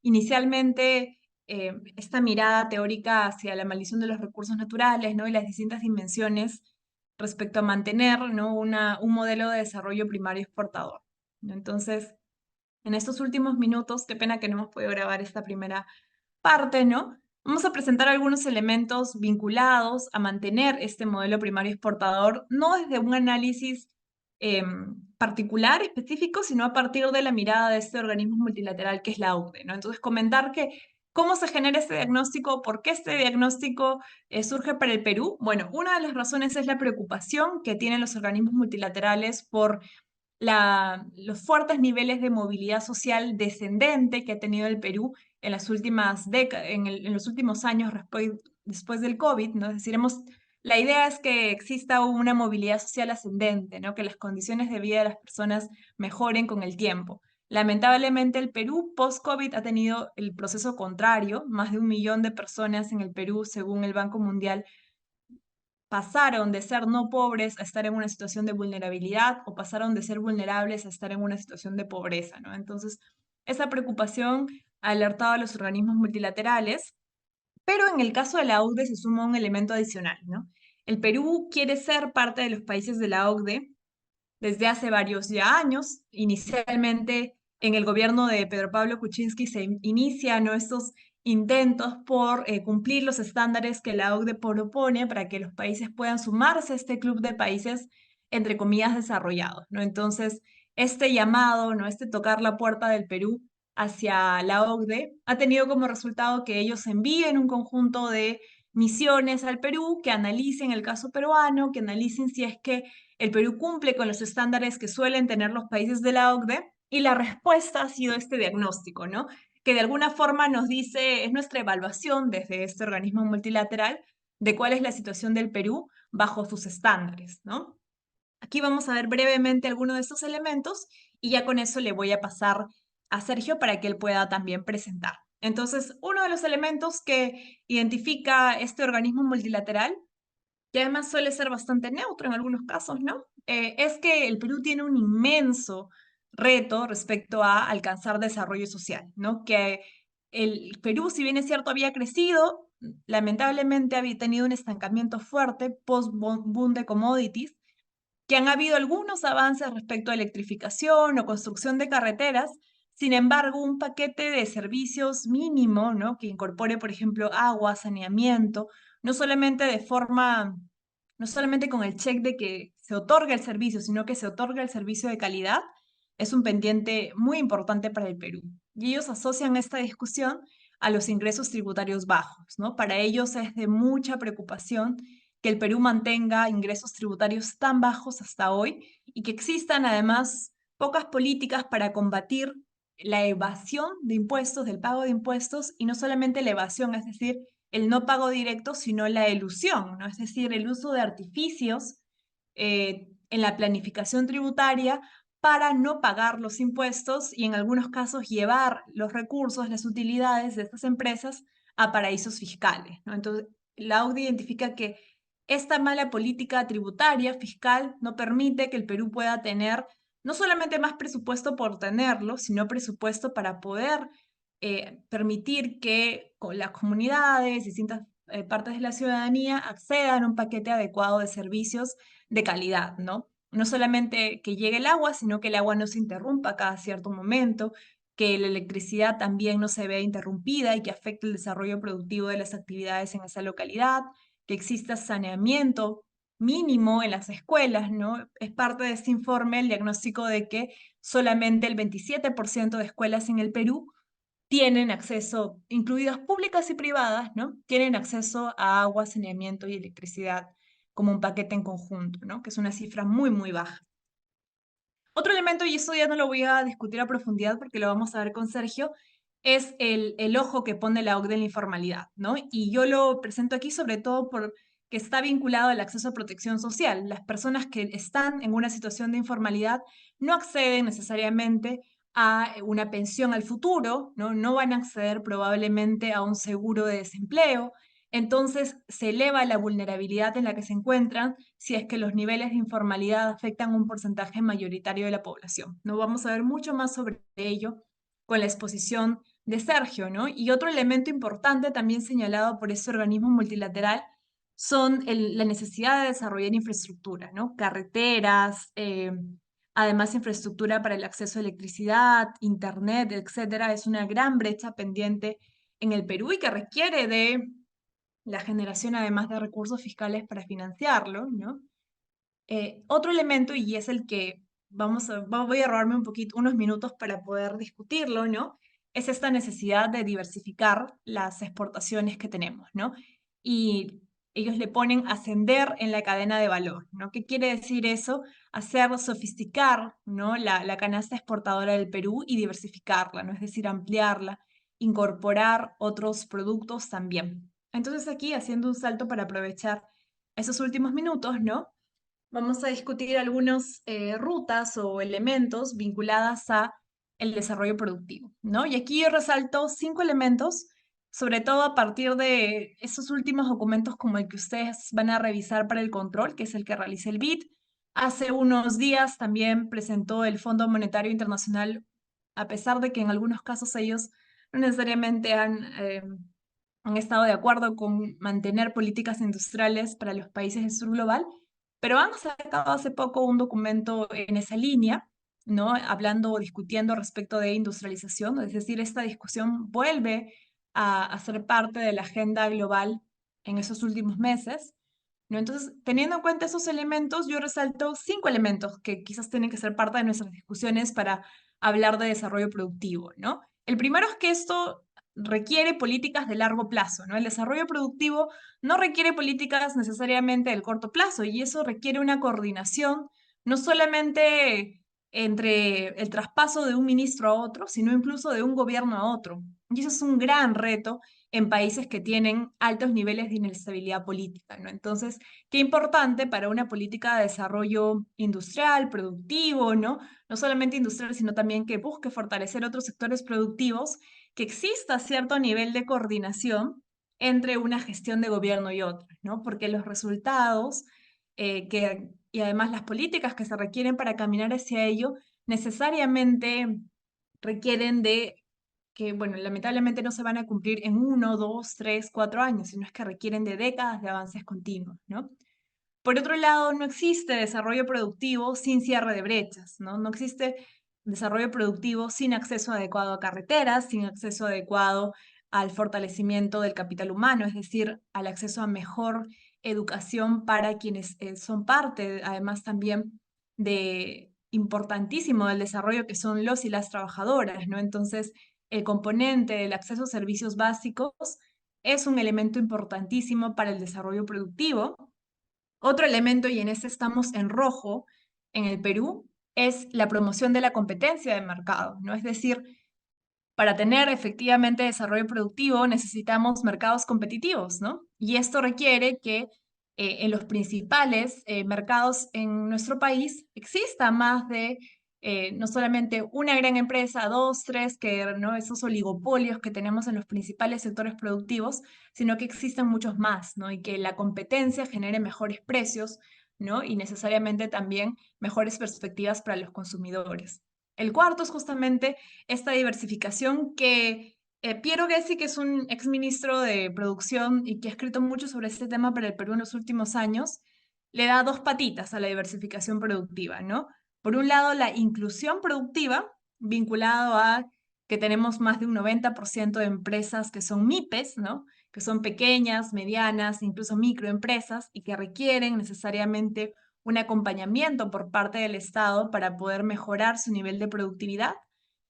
inicialmente esta mirada teórica hacia la maldición de los recursos naturales, ¿no? Y las distintas dimensiones respecto a mantener, ¿no? Un modelo de desarrollo primario exportador, ¿no? Entonces, en estos últimos minutos, qué pena que no hemos podido grabar esta primera parte, ¿no? Vamos a presentar algunos elementos vinculados a mantener este modelo primario exportador, no desde un análisis particular, específico, sino a partir de la mirada de este organismo multilateral que es la OCDE, ¿no? Entonces, comentar que cómo se genera este diagnóstico, por qué este diagnóstico surge para el Perú. Bueno, una de las razones es la preocupación que tienen los organismos multilaterales por los fuertes niveles de movilidad social descendente que ha tenido el Perú en las últimas décadas, en los últimos años después del COVID, ¿no? Es decir, la idea es que exista una movilidad social ascendente, ¿no? Que las condiciones de vida de las personas mejoren con el tiempo. Lamentablemente, el Perú post-COVID ha tenido el proceso contrario. Más de 1 millón de personas en el Perú, según el Banco Mundial, pasaron de ser no pobres a estar en una situación de vulnerabilidad o pasaron de ser vulnerables a estar en una situación de pobreza, ¿no? Entonces, esa preocupación ha alertado a los organismos multilaterales, pero en el caso de la OCDE se suma un elemento adicional, ¿no? El Perú quiere ser parte de los países de la OCDE desde hace varios ya años. Inicialmente, en el gobierno de Pedro Pablo Kuczynski se inician, ¿no?, estos intentos por cumplir los estándares que la OCDE propone para que los países puedan sumarse a este club de países, entre comillas, desarrollados, ¿no? Entonces, este llamado, ¿no?, este tocar la puerta del Perú hacia la OCDE ha tenido como resultado que ellos envíen un conjunto de misiones al Perú que analicen el caso peruano, que analicen si es que el Perú cumple con los estándares que suelen tener los países de la OCDE, y la respuesta ha sido este diagnóstico, ¿no? Que de alguna forma nos dice, es nuestra evaluación desde este organismo multilateral de cuál es la situación del Perú bajo sus estándares, ¿no? Aquí vamos a ver brevemente algunos de estos elementos y ya con eso le voy a pasar a Sergio para que él pueda también presentar. Entonces, uno de los elementos que identifica este organismo multilateral, que además suele ser bastante neutro en algunos casos, ¿no? Es que el Perú tiene un inmenso reto respecto a alcanzar desarrollo social, ¿no? Que el Perú, si bien es cierto, había crecido, lamentablemente había tenido un estancamiento fuerte post-boom de commodities, que han habido algunos avances respecto a electrificación o construcción de carreteras. Sin embargo, un paquete de servicios mínimo, ¿no?, que incorpore, por ejemplo, agua, saneamiento, no solamente de forma, no solamente con el check de que se otorga el servicio, sino que se otorga el servicio de calidad, es un pendiente muy importante para el Perú. Y ellos asocian esta discusión a los ingresos tributarios bajos, ¿no? Para ellos es de mucha preocupación que el Perú mantenga ingresos tributarios tan bajos hasta hoy y que existan además pocas políticas para combatir la evasión de impuestos, del pago de impuestos, y no solamente la evasión, es decir, el no pago directo, sino la elusión, ¿no? Es decir, el uso de artificios en la planificación tributaria para no pagar los impuestos y en algunos casos llevar los recursos, las utilidades de estas empresas a paraísos fiscales, ¿no? Entonces, la OCDE identifica que esta mala política tributaria, fiscal, no permite que el Perú pueda tener no solamente más presupuesto por tenerlo, sino presupuesto para poder permitir que las comunidades, distintas partes de la ciudadanía accedan a un paquete adecuado de servicios de calidad, ¿no? No solamente que llegue el agua, sino que el agua no se interrumpa cada cierto momento, que la electricidad también no se vea interrumpida y que afecte el desarrollo productivo de las actividades en esa localidad, que exista saneamiento mínimo en las escuelas, ¿no? Es parte de este informe el diagnóstico de que solamente el 27% de escuelas en el Perú tienen acceso, incluidas públicas y privadas, ¿no? Tienen acceso a agua, saneamiento y electricidad como un paquete en conjunto, ¿no? Que es una cifra muy, muy baja. Otro elemento, y esto ya no lo voy a discutir a profundidad porque lo vamos a ver con Sergio, es el ojo que pone la OCDE en la informalidad, ¿no? Y yo lo presento aquí sobre todo porque está vinculado al acceso a protección social. Las personas que están en una situación de informalidad no acceden necesariamente a una pensión al futuro, ¿no? No van a acceder probablemente a un seguro de desempleo. Entonces se eleva la vulnerabilidad en la que se encuentran si es que los niveles de informalidad afectan un porcentaje mayoritario de la población. No vamos a ver mucho más sobre ello con la exposición de Sergio, ¿no? Y otro elemento importante también señalado por este organismo multilateral son la necesidad de desarrollar infraestructura, ¿no? Carreteras, además infraestructura para el acceso a electricidad, internet, etcétera. Es una gran brecha pendiente en el Perú y que requiere de la generación además de recursos fiscales para financiarlo, ¿no? Otro elemento, y es el que voy a robarme unos minutos para poder discutirlo, ¿no? Es esta necesidad de diversificar las exportaciones que tenemos, ¿no? Y ellos le ponen ascender en la cadena de valor, ¿no? ¿Qué quiere decir eso? Hacer sofisticar, ¿no? La canasta exportadora del Perú y diversificarla, ¿no? Es decir, ampliarla, incorporar otros productos también. Entonces aquí, haciendo un salto para aprovechar esos últimos minutos, ¿no? Vamos a discutir algunas rutas o elementos vinculadas a el desarrollo productivo, ¿no? Y aquí yo resalto 5 elementos, sobre todo a partir de esos últimos documentos como el que ustedes van a revisar para el control, que es el que realiza el BID. Hace unos días también presentó el Fondo Monetario Internacional, a pesar de que en algunos casos ellos no necesariamente han estado de acuerdo con mantener políticas industriales para los países del sur global, pero han sacado hace poco un documento en esa línea, ¿no? Hablando o discutiendo respecto de industrialización, es decir, esta discusión vuelve a ser parte de la agenda global en esos últimos meses, ¿no? Entonces, teniendo en cuenta esos elementos, yo resalto 5 elementos que quizás tienen que ser parte de nuestras discusiones para hablar de desarrollo productivo, ¿no? El primero es que esto requiere políticas de largo plazo, ¿no? El desarrollo productivo no requiere políticas necesariamente del corto plazo y eso requiere una coordinación no solamente entre el traspaso de un ministro a otro, sino incluso de un gobierno a otro. Y eso es un gran reto en países que tienen altos niveles de inestabilidad política, ¿no? Entonces, qué importante para una política de desarrollo industrial, productivo, ¿no? No solamente industrial, sino también que busque fortalecer otros sectores productivos, que exista cierto nivel de coordinación entre una gestión de gobierno y otra, ¿no? Porque los resultados y además las políticas que se requieren para caminar hacia ello necesariamente requieren de que, bueno, lamentablemente no se van a cumplir en 1, 2, 3, 4 años, sino es que requieren de décadas de avances continuos, ¿no? Por otro lado, no existe desarrollo productivo sin cierre de brechas, ¿no? No existe desarrollo productivo sin acceso adecuado a carreteras, sin acceso adecuado al fortalecimiento del capital humano, es decir, al acceso a mejor educación para quienes son parte, además también de importantísimo del desarrollo que son los y las trabajadoras, ¿no? Entonces, el componente del acceso a servicios básicos es un elemento importantísimo para el desarrollo productivo. Otro elemento, y en este estamos en rojo en el Perú, es la promoción de la competencia de mercado, ¿no? Es decir, para tener efectivamente desarrollo productivo necesitamos mercados competitivos, ¿no? Y esto requiere que en los principales mercados en nuestro país exista más de no solamente una gran empresa, dos, tres, que no esos oligopolios que tenemos en los principales sectores productivos, sino que existan muchos más, ¿no? Y que la competencia genere mejores precios, ¿no? Y necesariamente también mejores perspectivas para los consumidores. El cuarto es justamente esta diversificación que Piero Gessi, que es un exministro de producción y que ha escrito mucho sobre este tema para el Perú en los últimos años, le da dos patitas a la diversificación productiva, ¿no? Por un lado, la inclusión productiva, vinculado a que tenemos más de un 90% de empresas que son MIPES, ¿no? Que son pequeñas, medianas, incluso microempresas y que requieren necesariamente un acompañamiento por parte del Estado para poder mejorar su nivel de productividad,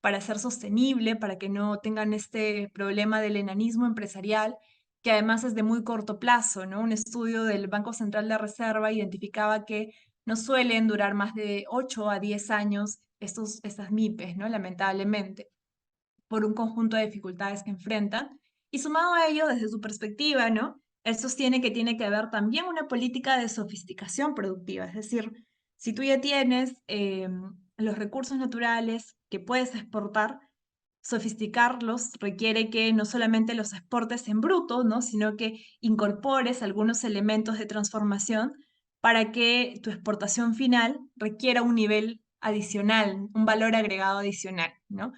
para ser sostenible, para que no tengan este problema del enanismo empresarial, que además es de muy corto plazo, ¿no? Un estudio del Banco Central de Reserva identificaba que no suelen durar más de 8 a 10 años estas MIPES, ¿no? Lamentablemente, por un conjunto de dificultades que enfrentan. Y sumado a ello, desde su perspectiva, ¿no? Él sostiene que tiene que haber también una política de sofisticación productiva, es decir, si tú ya tienes los recursos naturales que puedes exportar, sofisticarlos requiere que no solamente los exportes en bruto, ¿no? Sino que incorpores algunos elementos de transformación para que tu exportación final requiera un nivel adicional, un valor agregado adicional, ¿no?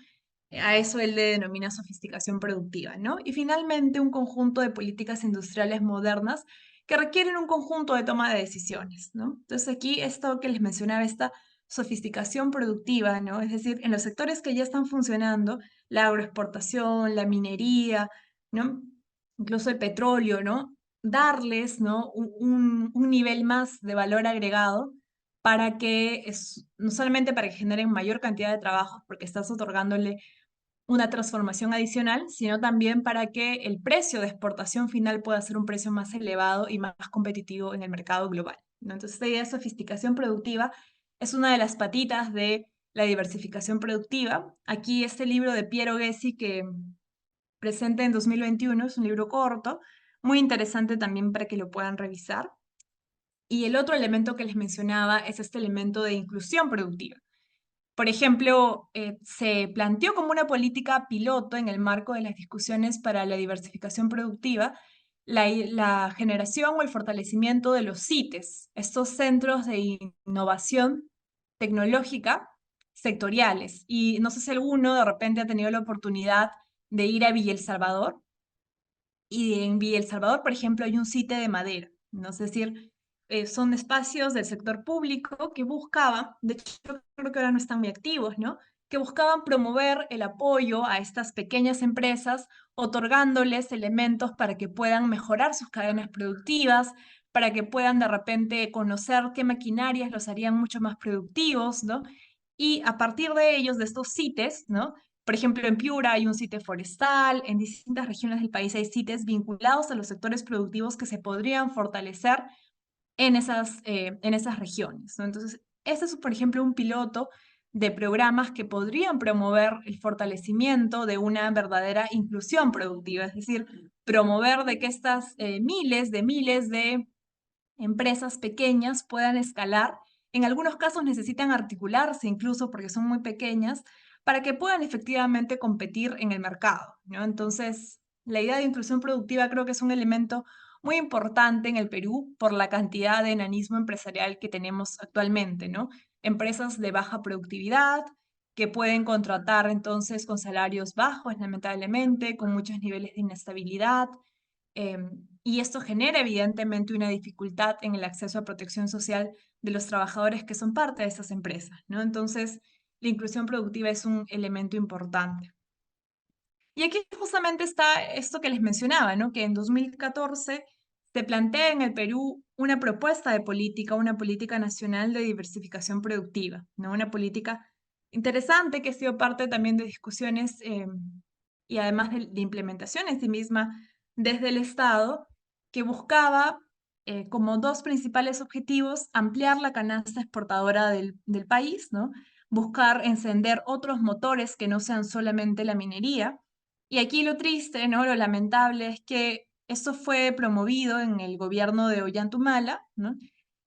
A eso él le denomina sofisticación productiva, ¿no? Y finalmente, un conjunto de políticas industriales modernas que requieren un conjunto de toma de decisiones, ¿no? Entonces aquí esto que les mencionaba, esta sofisticación productiva, ¿no? Es decir, en los sectores que ya están funcionando, la agroexportación, la minería, ¿no? Incluso el petróleo, ¿no? Darles, ¿no? Un nivel más de valor agregado para que, no solamente para que generen mayor cantidad de trabajos, porque estás otorgándole una transformación adicional, sino también para que el precio de exportación final pueda ser un precio más elevado y más competitivo en el mercado global, ¿no? Entonces, esta idea de sofisticación productiva es una de las patitas de la diversificación productiva. Aquí este libro de Piero Gessi que presenta en 2021 es un libro corto, muy interesante también para que lo puedan revisar. Y el otro elemento que les mencionaba es este elemento de inclusión productiva. Por ejemplo, se planteó como una política piloto en el marco de las discusiones para la diversificación productiva la generación o el fortalecimiento de los CITES, estos centros de innovación tecnológica sectoriales. Y no sé si alguno de repente ha tenido la oportunidad de ir a Villa El Salvador. Y en Villa El Salvador, por ejemplo, hay un sitio de madera, ¿no? Es decir, son espacios del sector público que buscaban, de hecho creo que ahora no están muy activos, ¿no? Que buscaban promover el apoyo a estas pequeñas empresas, otorgándoles elementos para que puedan mejorar sus cadenas productivas, para que puedan de repente conocer qué maquinarias los harían mucho más productivos, ¿no? Y a partir de ellos, de estos CITES, ¿no? Por ejemplo, en Piura hay un CITE forestal, en distintas regiones del país hay CITES vinculados a los sectores productivos que se podrían fortalecer en esas regiones, ¿no? Entonces, este es, por ejemplo, un piloto de programas que podrían promover el fortalecimiento de una verdadera inclusión productiva, es decir, promover de que estas miles de empresas pequeñas puedan escalar. En algunos casos necesitan articularse incluso porque son muy pequeñas para que puedan efectivamente competir en el mercado, ¿no? Entonces, la idea de inclusión productiva creo que es un elemento muy importante en el Perú por la cantidad de enanismo empresarial que tenemos actualmente, ¿no? Empresas de baja productividad que pueden contratar entonces con salarios bajos, lamentablemente, con muchos niveles de inestabilidad, y esto genera evidentemente una dificultad en el acceso a protección social de los trabajadores que son parte de estas empresas, ¿no? Entonces, la inclusión productiva es un elemento importante. Y aquí justamente está esto que les mencionaba, ¿no? Que en 2014 se plantea en el Perú una propuesta de política, una política nacional de diversificación productiva, ¿no? Una política interesante que ha sido parte también de discusiones y además de implementación en sí misma desde el Estado, que buscaba como dos principales objetivos ampliar la canasta exportadora del país, ¿no? Buscar encender otros motores que no sean solamente la minería. Y aquí lo triste, ¿no? Lo lamentable es que esto fue promovido en el gobierno de Ollantumala, ¿no?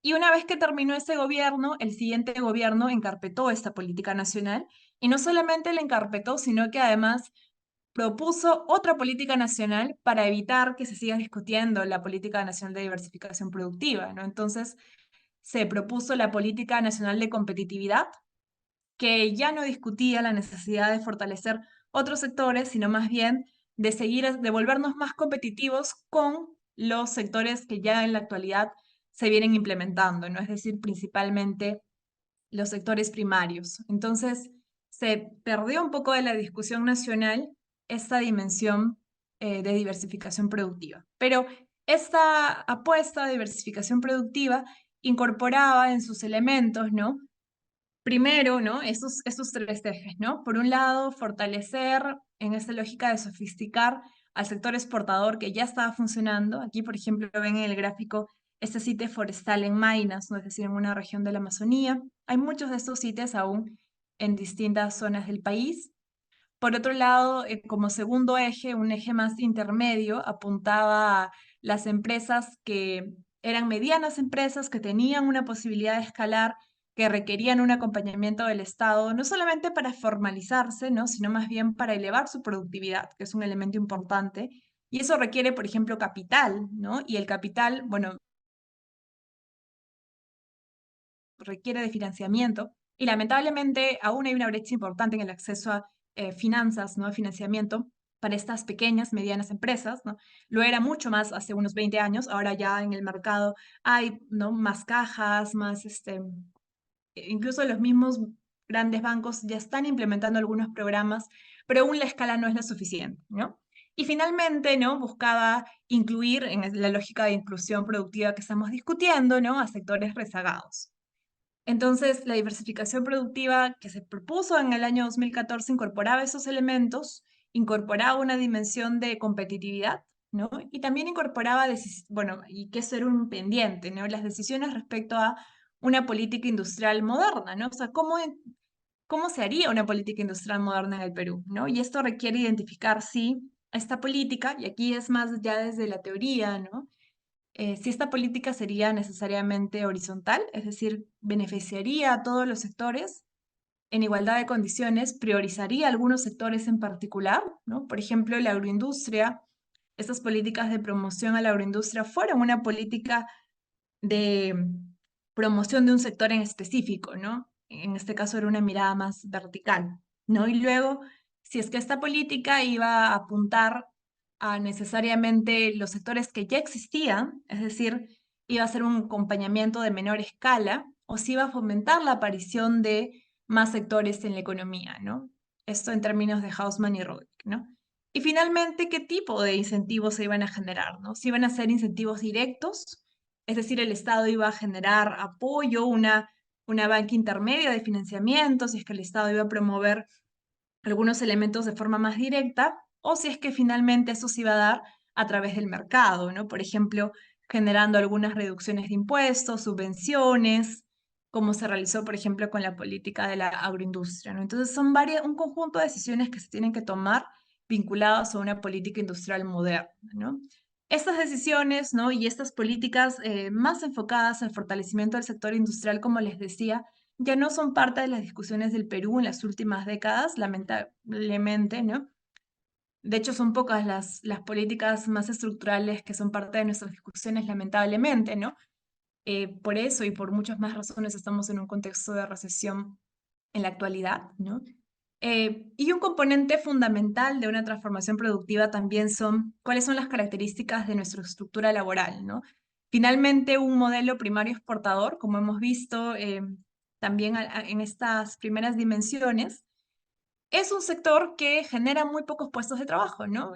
Y una vez que terminó ese gobierno, el siguiente gobierno encarpetó esta política nacional y no solamente la encarpetó, sino que además propuso otra política nacional para evitar que se siga discutiendo la política nacional de diversificación productiva, ¿no? Entonces, se propuso la política nacional de competitividad, que ya no discutía la necesidad de fortalecer otros sectores, sino más bien de seguir, de volvernos más competitivos con los sectores que ya en la actualidad se vienen implementando, ¿no? Es decir, principalmente los sectores primarios. Entonces, se perdió un poco de la discusión nacional esta dimensión de diversificación productiva. Pero esta apuesta de diversificación productiva incorporaba en sus elementos, ¿no? Primero, ¿no? Estos tres ejes, ¿no? Por un lado, fortalecer en esta lógica de sofisticar al sector exportador que ya estaba funcionando. Aquí, por ejemplo, ven en el gráfico este sitio forestal en Maynas, ¿no? Es decir, en una región de la Amazonía. Hay muchos de estos sitios aún en distintas zonas del país. Por otro lado, como segundo eje, un eje más intermedio, apuntaba a las empresas que eran medianas empresas que tenían una posibilidad de escalar, que requerían un acompañamiento del Estado, no solamente para formalizarse, ¿no? Sino más bien para elevar su productividad, que es un elemento importante. Y eso requiere, por ejemplo, capital, ¿no? Y el capital, bueno, requiere de financiamiento y lamentablemente aún hay una brecha importante en el acceso a finanzas, ¿no? Financiamiento para estas pequeñas, medianas empresas, ¿no? Lo era mucho más hace unos 20 años, ahora ya en el mercado hay, ¿no? Más cajas, más, incluso los mismos grandes bancos ya están implementando algunos programas, pero aún la escala no es la suficiente, ¿no? Y finalmente, ¿no? Buscaba incluir en la lógica de inclusión productiva que estamos discutiendo, ¿no? A sectores rezagados. Entonces, la diversificación productiva que se propuso en el año 2014 incorporaba esos elementos, incorporaba una dimensión de competitividad, ¿no? Y también incorporaba, bueno, y que eso era un pendiente, ¿no? Las decisiones respecto a una política industrial moderna, ¿no? O sea, ¿cómo se haría una política industrial moderna en el Perú, ¿no? Y esto requiere identificar, sí, esta política, y aquí es más ya desde la teoría, ¿no? Si esta política sería necesariamente horizontal, es decir, beneficiaría a todos los sectores en igualdad de condiciones, priorizaría algunos sectores en particular, ¿no? Por ejemplo, la agroindustria, estas políticas de promoción a la agroindustria fueron una política de promoción de un sector en específico, ¿no? En este caso era una mirada más vertical, ¿no? Y luego, si es que esta política iba a apuntar a necesariamente los sectores que ya existían, es decir, iba a ser un acompañamiento de menor escala, o si iba a fomentar la aparición de más sectores en la economía, ¿no? Esto en términos de Hausman y Rodrik, ¿no? Y finalmente, ¿qué tipo de incentivos se iban a generar, ¿no? Si iban a ser incentivos directos, es decir, el Estado iba a generar apoyo, una banca intermedia de financiamiento, si es que el Estado iba a promover algunos elementos de forma más directa, o si es que finalmente eso se iba a dar a través del mercado, ¿no? Por ejemplo, generando algunas reducciones de impuestos, subvenciones, como se realizó, por ejemplo, con la política de la agroindustria, ¿no? Entonces, son un conjunto de decisiones que se tienen que tomar vinculadas a una política industrial moderna, ¿no? Estas decisiones, ¿no? Y estas políticas más enfocadas al fortalecimiento del sector industrial, como les decía, ya no son parte de las discusiones del Perú en las últimas décadas, lamentablemente, ¿no? De hecho, son pocas las políticas más estructurales que son parte de nuestras discusiones, lamentablemente, ¿no? Por eso y por muchas más razones estamos en un contexto de recesión en la actualidad, ¿no? Y un componente fundamental de una transformación productiva también son cuáles son las características de nuestra estructura laboral, ¿no? Finalmente, un modelo primario exportador, como hemos visto también en estas primeras dimensiones, es un sector que genera muy pocos puestos de trabajo, ¿no?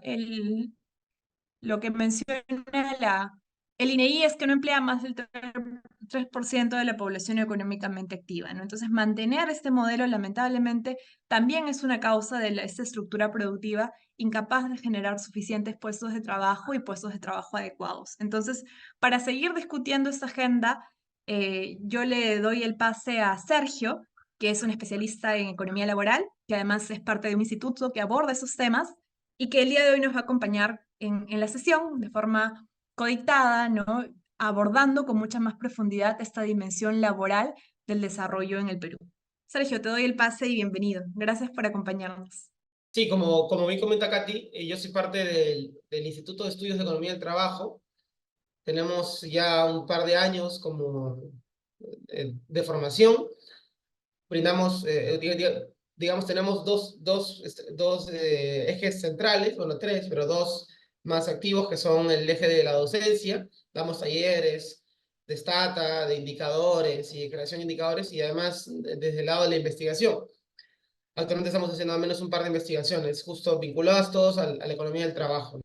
Lo que menciona el INEI es que no emplea más del 3% de la población económicamente activa, ¿no? Entonces, mantener este modelo, lamentablemente, también es una causa de esta estructura productiva incapaz de generar suficientes puestos de trabajo y puestos de trabajo adecuados. Entonces, para seguir discutiendo esta agenda, yo le doy el pase a Sergio, que es un especialista en economía laboral, que además es parte de un instituto que aborda esos temas y que el día de hoy nos va a acompañar en la sesión de forma codictada, ¿no? Abordando con mucha más profundidad esta dimensión laboral del desarrollo en el Perú. Sergio, te doy el pase y bienvenido. Gracias por acompañarnos. Sí, como bien comenta Katy, yo soy parte del Instituto de Estudios de Economía del Trabajo. Tenemos ya un par de años como de formación. Brindamos, digamos, tenemos dos ejes centrales, bueno, tres, pero dos más activos que son el eje de la docencia. Damos talleres de Stata, de indicadores y de creación de indicadores, y además desde el lado de la investigación. Actualmente estamos haciendo al menos un par de investigaciones, justo vinculadas todos a la economía del trabajo.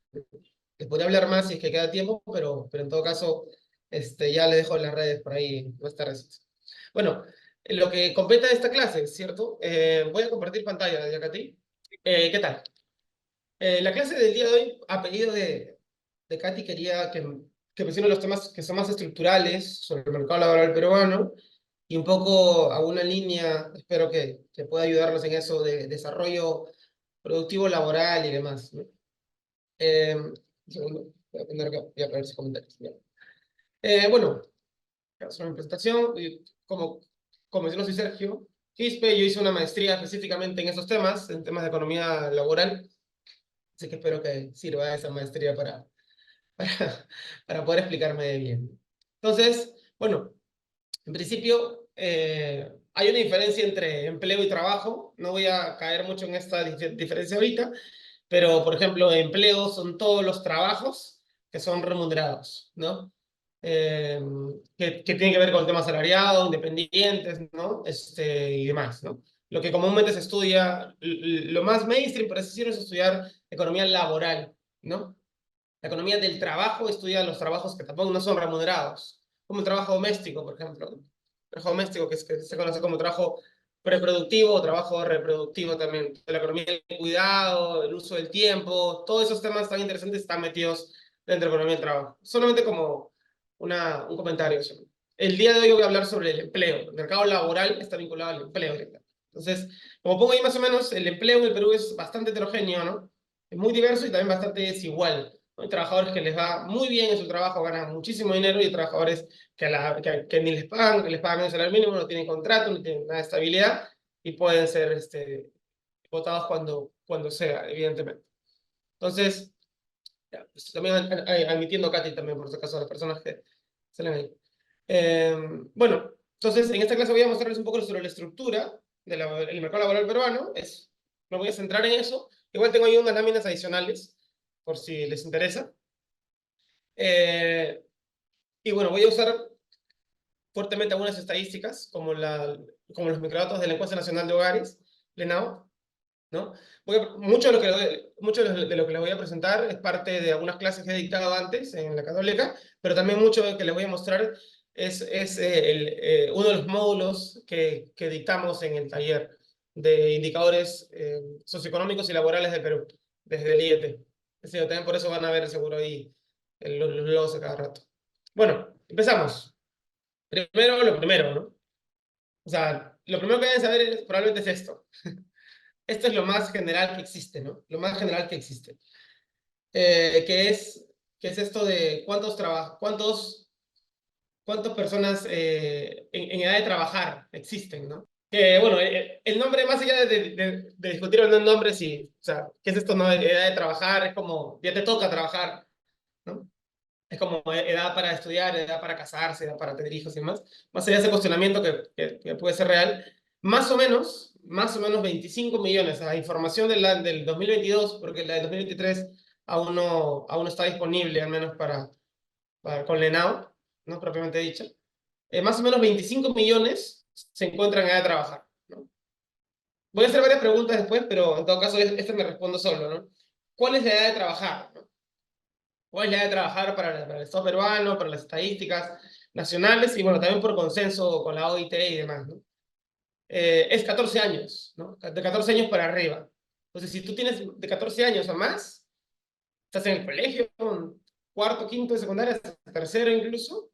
Les podría hablar más si es que queda tiempo, pero en todo caso, ya le dejo las redes por ahí más tarde. Bueno, en lo que compete a esta clase, ¿cierto? Voy a compartir pantalla, Yakati. ¿Qué tal? La clase del día de hoy, a pedido de Katy, quería que mencione los temas que son más estructurales sobre el mercado laboral peruano y un poco a una línea, espero que pueda ayudarnos en eso de desarrollo productivo laboral y demás, ¿no? Un segundo, voy a poner acá, voy a poner sus comentarios. Ya. Bueno, sobre mi presentación, como yo no soy Sergio Quispe, yo hice una maestría específicamente en esos temas, en temas de economía laboral, así que espero que sirva esa maestría para poder explicarme bien. Entonces, bueno, en principio, hay una diferencia entre empleo y trabajo. No voy a caer mucho en esta diferencia ahorita, pero, por ejemplo, empleo son todos los trabajos que son remunerados, ¿no? Eh, que tienen que ver con el tema salariado, independientes, ¿no? Y demás, ¿no? Lo que comúnmente se estudia, lo más mainstream, por así decirlo, es estudiar economía laboral, ¿no? La economía del trabajo estudia los trabajos que tampoco no son remunerados, como el trabajo doméstico, por ejemplo. El trabajo doméstico, que se conoce como trabajo preproductivo o trabajo reproductivo también. La economía del cuidado, el uso del tiempo, todos esos temas tan interesantes están metidos dentro de la economía del trabajo. Solamente como un comentario. El día de hoy voy a hablar sobre el empleo. El mercado laboral está vinculado al empleo. Entonces, como pongo ahí más o menos, el empleo en el Perú es bastante heterogéneo, ¿no? Es muy diverso y también bastante desigual. Hay trabajadores que les va muy bien en su trabajo, ganan muchísimo dinero, y hay trabajadores que ni les pagan, que les pagan menos salario mínimo, no tienen contrato, no tienen nada de estabilidad y pueden ser votados cuando sea, evidentemente. Entonces, ya, pues, también admitiendo a Katy también, por si acaso, a las personas que salen ahí. Bueno, entonces en esta clase voy a mostrarles un poco sobre la estructura del mercado laboral peruano. Me voy a centrar en eso. Igual tengo ahí unas láminas adicionales, por si les interesa. Eh, y bueno, voy a usar fuertemente algunas estadísticas, como los microdatos de la Encuesta Nacional de Hogares, LENAO, ¿no? Mucho de lo que les voy a presentar es parte de algunas clases que he dictado antes en la Católica, pero también mucho de lo que les voy a mostrar es uno de los módulos que dictamos en el taller de indicadores socioeconómicos y laborales del Perú, desde el IET. También por eso van a ver seguro ahí los logos a cada rato. Bueno, empezamos. Primero, lo primero, ¿no? O sea, lo primero que deben saber probablemente es esto. Esto es lo más general que existe, ¿no? Lo más general que existe. Eh, que es, que es esto de cuántas personas en edad de trabajar existen, ¿no? Que, bueno, el nombre, más allá de discutir el nombre, sí, o sea, ¿qué es esto, no? Edad de trabajar, es como, ya te toca trabajar, ¿no? Es como edad para estudiar, edad para casarse, edad para tener hijos y demás. Más allá de ese cuestionamiento que puede ser real, más o menos 25 millones. La información del 2022, porque la del 2023 aún no está disponible, al menos con Lenao, no propiamente dicha. Más o menos 25 millones se encuentran en edad de trabajar, ¿no? Voy a hacer varias preguntas después, pero en todo caso, esta me respondo solo, ¿no? ¿Cuál es la edad de trabajar, ¿no? ¿Cuál es la edad de trabajar para el Estado peruano, para las estadísticas nacionales y, bueno, también por consenso con la OIT y demás, ¿no? Es 14 años, ¿no? De 14 años para arriba. Entonces, si tú tienes de 14 años o más, estás en el colegio, en cuarto, quinto de secundaria, tercero incluso,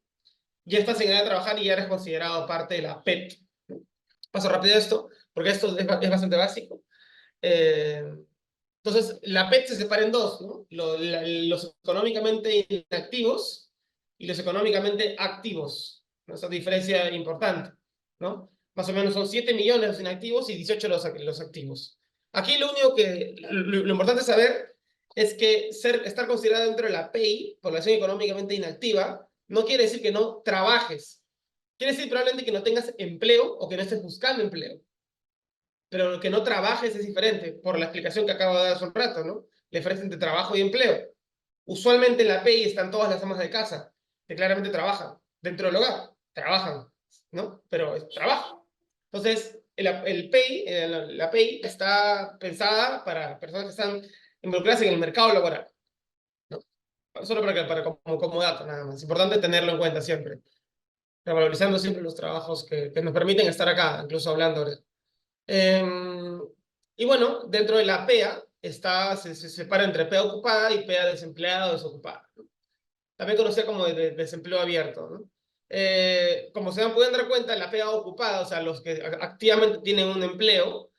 ya estás en edad de trabajar y ya eres considerado parte de la PET, ¿no? Paso rápido esto, porque esto es bastante básico. Eh, entonces, la PET se separa en dos, ¿no? Los económicamente inactivos y los económicamente activos, ¿no? Esa diferencia importante, ¿no? Más o menos son 7 millones los inactivos y 18 los activos. Aquí lo importante saber es que estar considerado dentro de la PEI, población económicamente inactiva, no quiere decir que no trabajes. Quiere decir probablemente que no tengas empleo o que no estés buscando empleo, pero que no trabajes es diferente, por la explicación que acabo de dar hace un rato, ¿no? La diferencia entre trabajo y empleo. Usualmente en la PEI están todas las amas de casa, que claramente trabajan dentro del hogar, trabajan, ¿no? Pero es trabajo. Entonces, el PEI, la PEI está pensada para personas que están involucradas en el mercado laboral, ¿no? Solo como dato, nada más. Es importante tenerlo en cuenta siempre, revalorizando siempre los trabajos que nos permiten estar acá, incluso hablando ahora. Y bueno, dentro de la PEA se separa entre PEA ocupada y PEA desempleada o desocupada, ¿no? También conocida como desempleo abierto, ¿no? Como se pueden dar cuenta, la PEA ocupada, o sea, los que activamente tienen un empleo,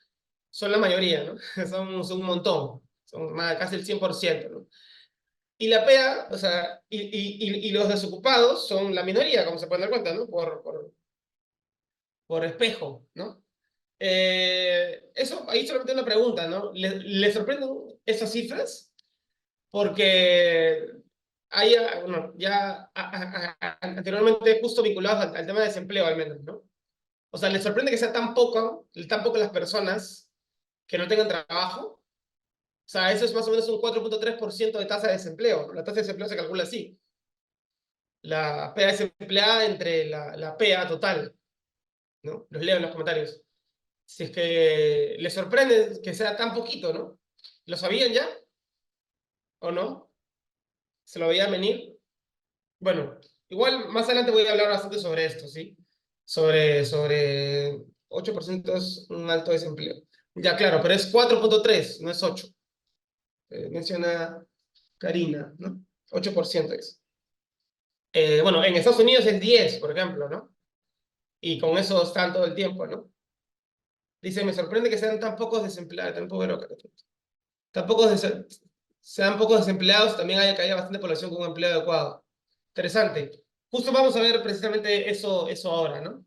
son la mayoría, ¿no? Son un montón, son casi el 100%, ¿no? Y la PEA, o sea, y los desocupados son la minoría, como se pueden dar cuenta, ¿no? Por espejo, ¿no? Ahí solamente una pregunta, ¿no? ¿Le sorprenden esas cifras? Porque hay, bueno, ya anteriormente justo vinculados al tema de desempleo al menos, ¿no? O sea, ¿les sorprende que sea tan poco las personas que no tengan trabajo? O sea, eso es más o menos un 4,3% de tasa de desempleo. La tasa de desempleo se calcula así. La PA desempleada entre la PA total, ¿no? Los leo en los comentarios. Si es que les sorprende que sea tan poquito, ¿no? ¿Lo sabían ya? ¿O no? ¿Se lo veían venir? Bueno, igual más adelante voy a hablar bastante sobre esto, ¿sí? Sobre 8% es un alto desempleo. Ya, claro, pero es 4,3, no es 8. Menciona Karina, ¿no? 8% es. Bueno, en Estados Unidos es 10, por ejemplo, ¿no? Y con eso están todo el tiempo, ¿no? Dice, me sorprende que sean tan pocos desempleados, tan pocos sean pocos desempleados, también haya que haya bastante población con un empleo adecuado. Interesante. Justo vamos a ver precisamente eso ahora, ¿no?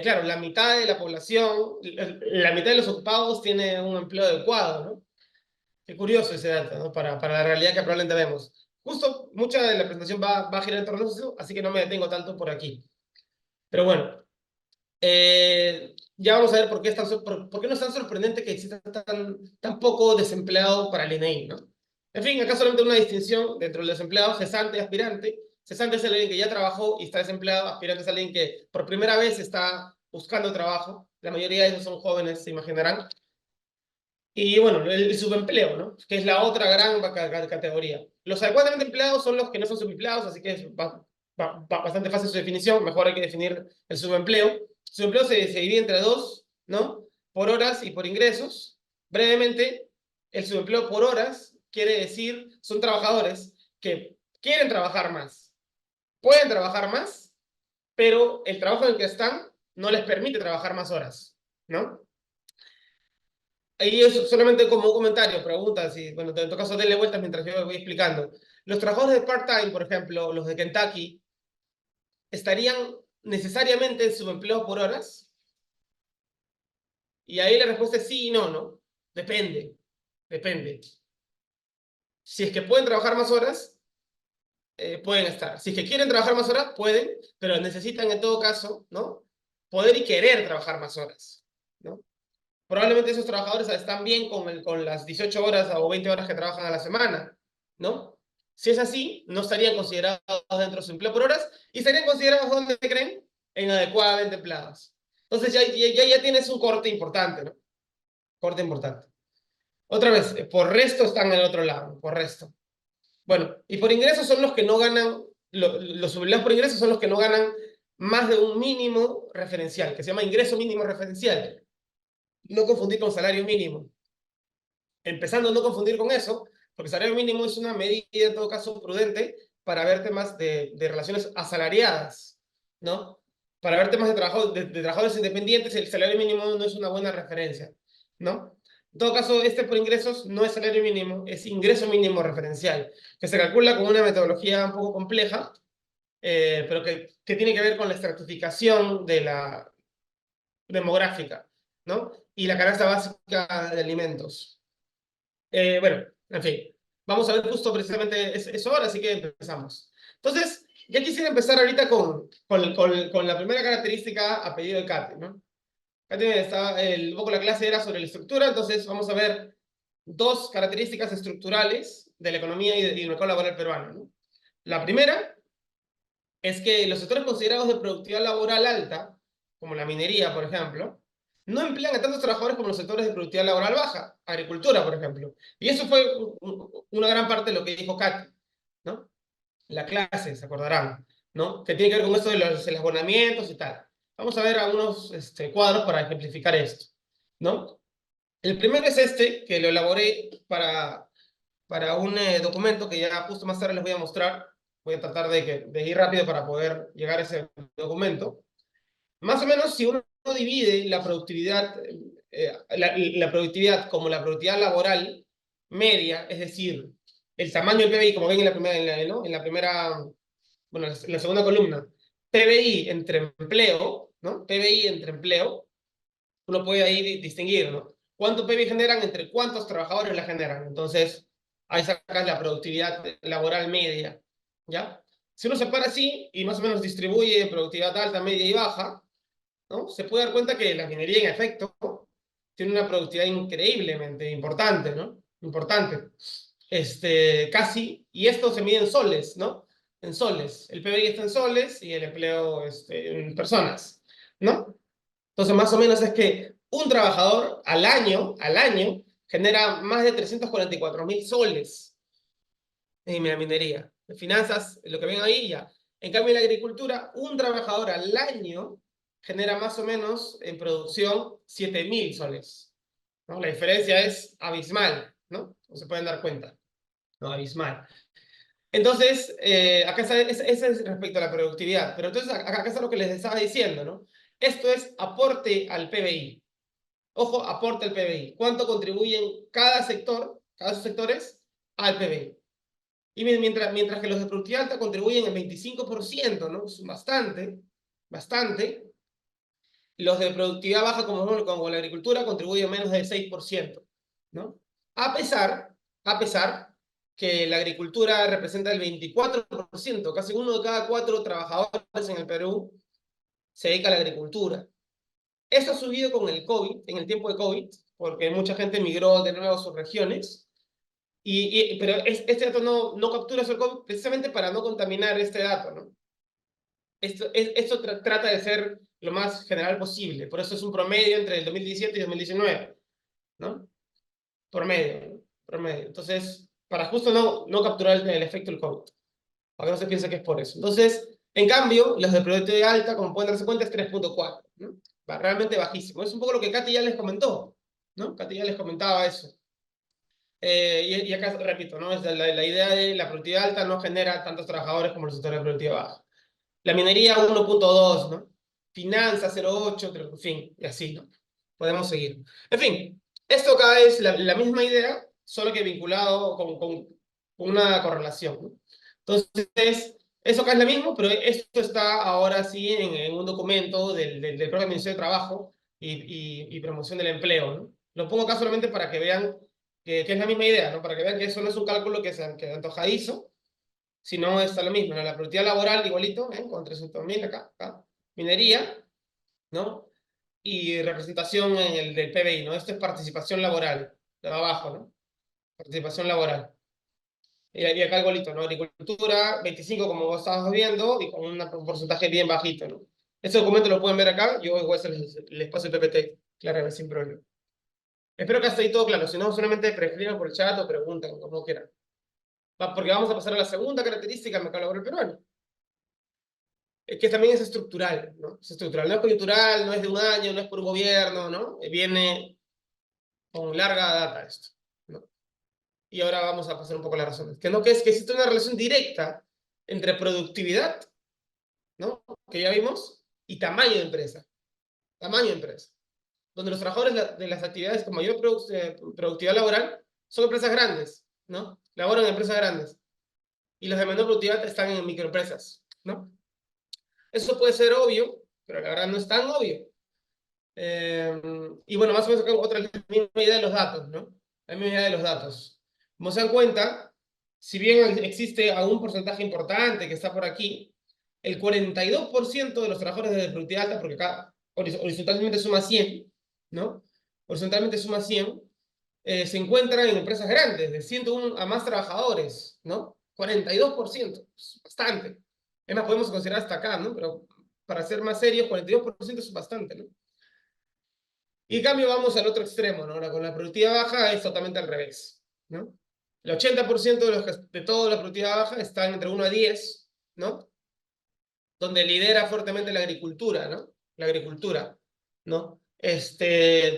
Claro, la mitad de la población, la mitad de los ocupados tiene un empleo adecuado, ¿no? Qué curioso ese dato, ¿no? Para la realidad que probablemente vemos. Justo, mucha de la presentación va a girar en torno a eso, así que no me detengo tanto por aquí. Pero bueno, ya vamos a ver por qué no es tan sorprendente que exista tan poco desempleado para el INEI, ¿no? En fin, acá solamente una distinción dentro del desempleado, cesante y aspirante. Cesante es alguien que ya trabajó y está desempleado, aspirante es alguien que por primera vez está buscando trabajo. La mayoría de ellos son jóvenes, se imaginarán. Y bueno, el subempleo, ¿no? Que es la otra gran categoría. Los adecuadamente empleados son los que no son subempleados, así que es bastante fácil su definición. Mejor hay que definir el subempleo. Subempleo se divide entre dos, ¿no? Por horas y por ingresos. Brevemente, el subempleo por horas quiere decir, son trabajadores que quieren trabajar más, pueden trabajar más, pero el trabajo en el que están no les permite trabajar más horas, ¿no? Ahí es solamente como un comentario, preguntas, y bueno, en todo caso, denle vueltas mientras yo voy explicando. Los trabajadores de part-time, por ejemplo, los de Kentucky, ¿estarían necesariamente en subempleo por horas? Y ahí la respuesta es sí y no, ¿no? Depende, depende. Si es que pueden trabajar más horas, pueden estar. Si es que quieren trabajar más horas, pueden, pero necesitan en todo caso, ¿no? Poder y querer trabajar más horas, ¿no? Probablemente esos trabajadores están bien con las 18 horas o 20 horas que trabajan a la semana, ¿no? Si es así, no estarían considerados dentro de su empleo por horas y estarían considerados, ¿dónde creen? En adecuadamente empleados. Entonces ya tienes un corte importante, ¿no? Corte importante. Otra vez, por resto están en el otro lado, por resto. Bueno, y por ingresos son los que no ganan, los empleados por ingresos son los que no ganan más de un mínimo referencial, que se llama ingreso mínimo referencial. No confundir con salario mínimo. Empezando a no confundir con eso, porque salario mínimo es una medida, en todo caso, prudente para ver temas de relaciones asalariadas, ¿no? Para ver temas de trabajadores independientes, el salario mínimo no es una buena referencia, ¿no? En todo caso, este por ingresos no es salario mínimo, es ingreso mínimo referencial, que se calcula con una metodología un poco compleja, pero que tiene que ver con la estratificación de la demográfica, ¿no? Y la canasta básica de alimentos. Bueno, en fin, vamos a ver justo precisamente eso ahora, así que empezamos. Entonces, ya quisiera empezar ahorita con la primera característica a pedido de Kate, ¿no? Kate un poco la clase era sobre la estructura, entonces vamos a ver dos características estructurales de la economía y del mercado laboral peruano, ¿no? La primera es que los sectores considerados de productividad laboral alta, como la minería, por ejemplo, no emplean a tantos trabajadores como los sectores de productividad laboral baja, agricultura, por ejemplo. Y eso fue una gran parte de lo que dijo Katy, ¿no? La clase, se acordarán, ¿no? Que tiene que ver con esto de los abonamientos y tal. Vamos a ver algunos cuadros para ejemplificar esto, ¿no? El primero es este, que lo elaboré para un documento que ya justo más tarde les voy a mostrar. Voy a tratar de ir rápido para poder llegar a ese documento. Más o menos, si uno divide la productividad, la productividad como la productividad laboral media, es decir, el tamaño del PBI, como ven en la primera, ¿no? En la primera, bueno, en la segunda columna, PBI entre empleo, ¿no? PBI entre empleo, uno puede ahí distinguir, ¿no? ¿Cuánto PBI generan entre cuántos trabajadores la generan? Entonces, ahí sacas la productividad laboral media, ¿ya? Si uno separa así y más o menos distribuye productividad alta, media y baja, ¿no? Se puede dar cuenta que la minería, en efecto, tiene una productividad increíblemente importante, ¿no? Importante. Casi, y esto se mide en soles, ¿no? En soles. El PBI está en soles y el empleo en personas, ¿no? Entonces, más o menos es que un trabajador al año, genera más de 344.000 soles en la minería. En finanzas, lo que ven ahí ya. En cambio, en la agricultura, un trabajador al año genera más o menos en producción 7.000 soles, ¿no? La diferencia es abismal, ¿no? Como se pueden dar cuenta, ¿no? Abismal. Entonces, acá está, ese es respecto a la productividad. Pero entonces, acá está lo que les estaba diciendo, ¿no? Esto es aporte al PBI. Ojo, aporte al PBI. ¿Cuánto contribuyen cada sector, cada sus sectores, al PBI? Y mientras que los de productividad alta contribuyen el 25%, ¿no? Es bastante, bastante. Los de productividad baja, como la agricultura, contribuyen menos del 6%, ¿no? A pesar, a pesar que la agricultura representa el 24%, casi uno de cada 4 trabajadores en el Perú se dedica a la agricultura. Esto ha subido con el COVID, en el tiempo de COVID, porque mucha gente migró de nuevo a sus regiones, pero este dato no captura el COVID precisamente para no contaminar este dato, ¿no? Esto trata de ser lo más general posible, por eso es un promedio entre el 2017 y 2019, ¿no? Promedio, ¿no? Promedio. Entonces, para justo no capturar el efecto del COVID, para que no se piense que es por eso. Entonces, en cambio, los de productividad alta, como pueden darse cuenta, es 3.4, ¿no? Va realmente bajísimo. Es un poco lo que Katy ya les comentó, ¿no? Katy ya les comentaba eso. Y acá repito, ¿no? Es la idea de la productividad alta no genera tantos trabajadores como los sectores de productividad baja. La minería 1.2, ¿no? Finanzas 0.8, en fin, y así, ¿no? Podemos seguir. En fin, esto acá es la misma idea, solo que vinculado con una correlación, ¿no? Entonces, eso acá es lo mismo, pero esto está ahora sí en un documento del propio Ministerio de Trabajo y Promoción del Empleo, ¿no? Lo pongo acá solamente para que vean que es la misma idea, ¿no? Para que vean que eso no es un cálculo que antojadizo, si no está lo mismo, ¿no? La productividad laboral igualito, con 300.000 acá, minería, ¿no? Y representación en el del PBI, ¿no? Esto es participación laboral, de abajo, ¿no? Participación laboral. Y acá igualito, ¿no? Agricultura, 25 como vos estabas viendo, y con un porcentaje bien bajito, ¿no? Este documento lo pueden ver acá, yo igual les paso el PPT, claro, sin problema. Espero que hasta ahí todo claro, si no, solamente preescriban por el chat o preguntan, como quieran. Porque vamos a pasar a la segunda característica del mercado laboral peruano, que también es estructural, ¿no? Es estructural, no es coyuntural, no es de un año, no es por un gobierno, ¿no? Viene con larga data esto, ¿no? Y ahora vamos a pasar un poco a las razones. Que no, que es que existe una relación directa entre productividad, ¿no? Que ya vimos, y tamaño de empresa. Tamaño de empresa. Donde los trabajadores de las actividades con mayor productividad laboral son empresas grandes, ¿no? Laboran en empresas grandes. Y los de menor productividad están en microempresas, ¿no? Eso puede ser obvio, pero la verdad no es tan obvio. Y bueno, más o menos acá otra misma idea de los datos, ¿no? La misma idea de los datos. Como se dan cuenta, si bien existe algún porcentaje importante que está por aquí, el 42% de los trabajadores de productividad alta, porque acá horizontalmente suma 100, ¿no? Horizontalmente suma 100, se encuentran en empresas grandes, de 101 a más trabajadores, ¿no? 42%, es bastante. Es más, podemos considerar hasta acá, ¿no? Pero para ser más serios, 42% es bastante, ¿no? Y en cambio vamos al otro extremo, ¿no? Ahora con la productividad baja es totalmente al revés, ¿no? El 80% de toda la productividad baja están entre 1 a 10, ¿no? Donde lidera fuertemente la agricultura, ¿no? La agricultura, ¿no?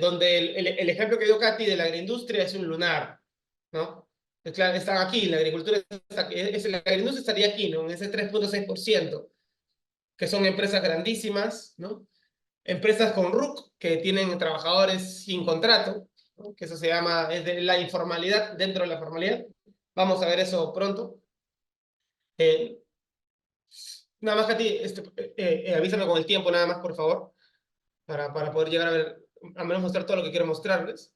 Donde el ejemplo que dio Katy de la agroindustria es un lunar, ¿no? Es claro, están aquí, la agricultura la agroindustria estaría aquí, ¿no? En ese 3.6%, que son empresas grandísimas, ¿no? Empresas con RUC que tienen trabajadores sin contrato, ¿no? Que eso se llama, es de la informalidad dentro de la formalidad. Vamos a ver eso pronto. Nada más, Katy, avísame con el tiempo, nada más, por favor, para poder llegar a ver, al menos mostrar todo lo que quiero mostrarles.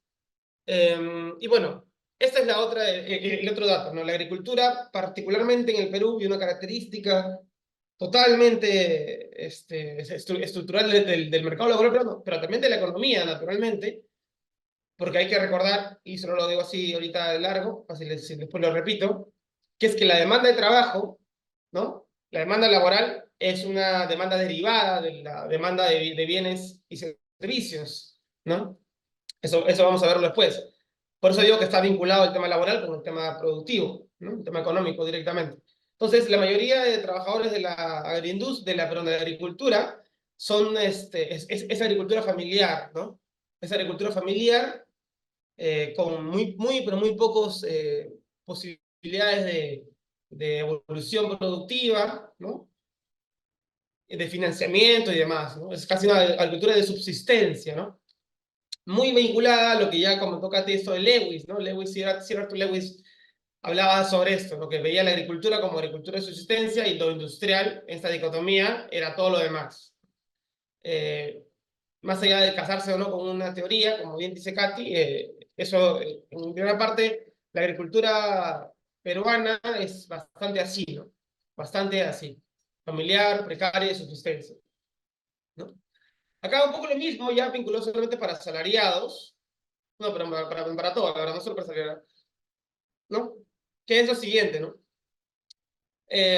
Y bueno, esta es la otra, el otro dato, ¿no? La agricultura, particularmente en el Perú, y una característica totalmente estructural del mercado laboral, pero también de la economía, naturalmente, porque hay que recordar, y solo lo digo así ahorita de largo, así después lo repito, que es que la demanda de trabajo, ¿no? La demanda laboral es una demanda derivada de la demanda de bienes y servicios, ¿no? Eso vamos a verlo después. Por eso digo que está vinculado el tema laboral con el tema productivo, ¿no? El tema económico directamente. Entonces, la mayoría de trabajadores de la agroindustria, perdón, de la agricultura, son, es agricultura familiar, ¿no? Es agricultura familiar con pero muy pocos posibilidades de evolución productiva, ¿no? De financiamiento y demás, ¿no? Es casi una agricultura de subsistencia, ¿no? Muy vinculada a lo que ya comentó Katy, esto de Lewis, ¿no? Sir Arthur Lewis hablaba sobre esto, lo que veía la agricultura como agricultura de subsistencia y lo industrial, esta dicotomía, era todo lo demás. Más allá de casarse o no con una teoría, como bien dice Katy, eso, en gran parte, la agricultura peruana es bastante así, ¿no? Bastante así. Familiar, precaria y subsistencia, ¿no? Acá un poco lo mismo, ya vinculó solamente para asalariados, no, pero para todo, la verdad, no solo para asalariados, ¿no? Que es lo siguiente, ¿no?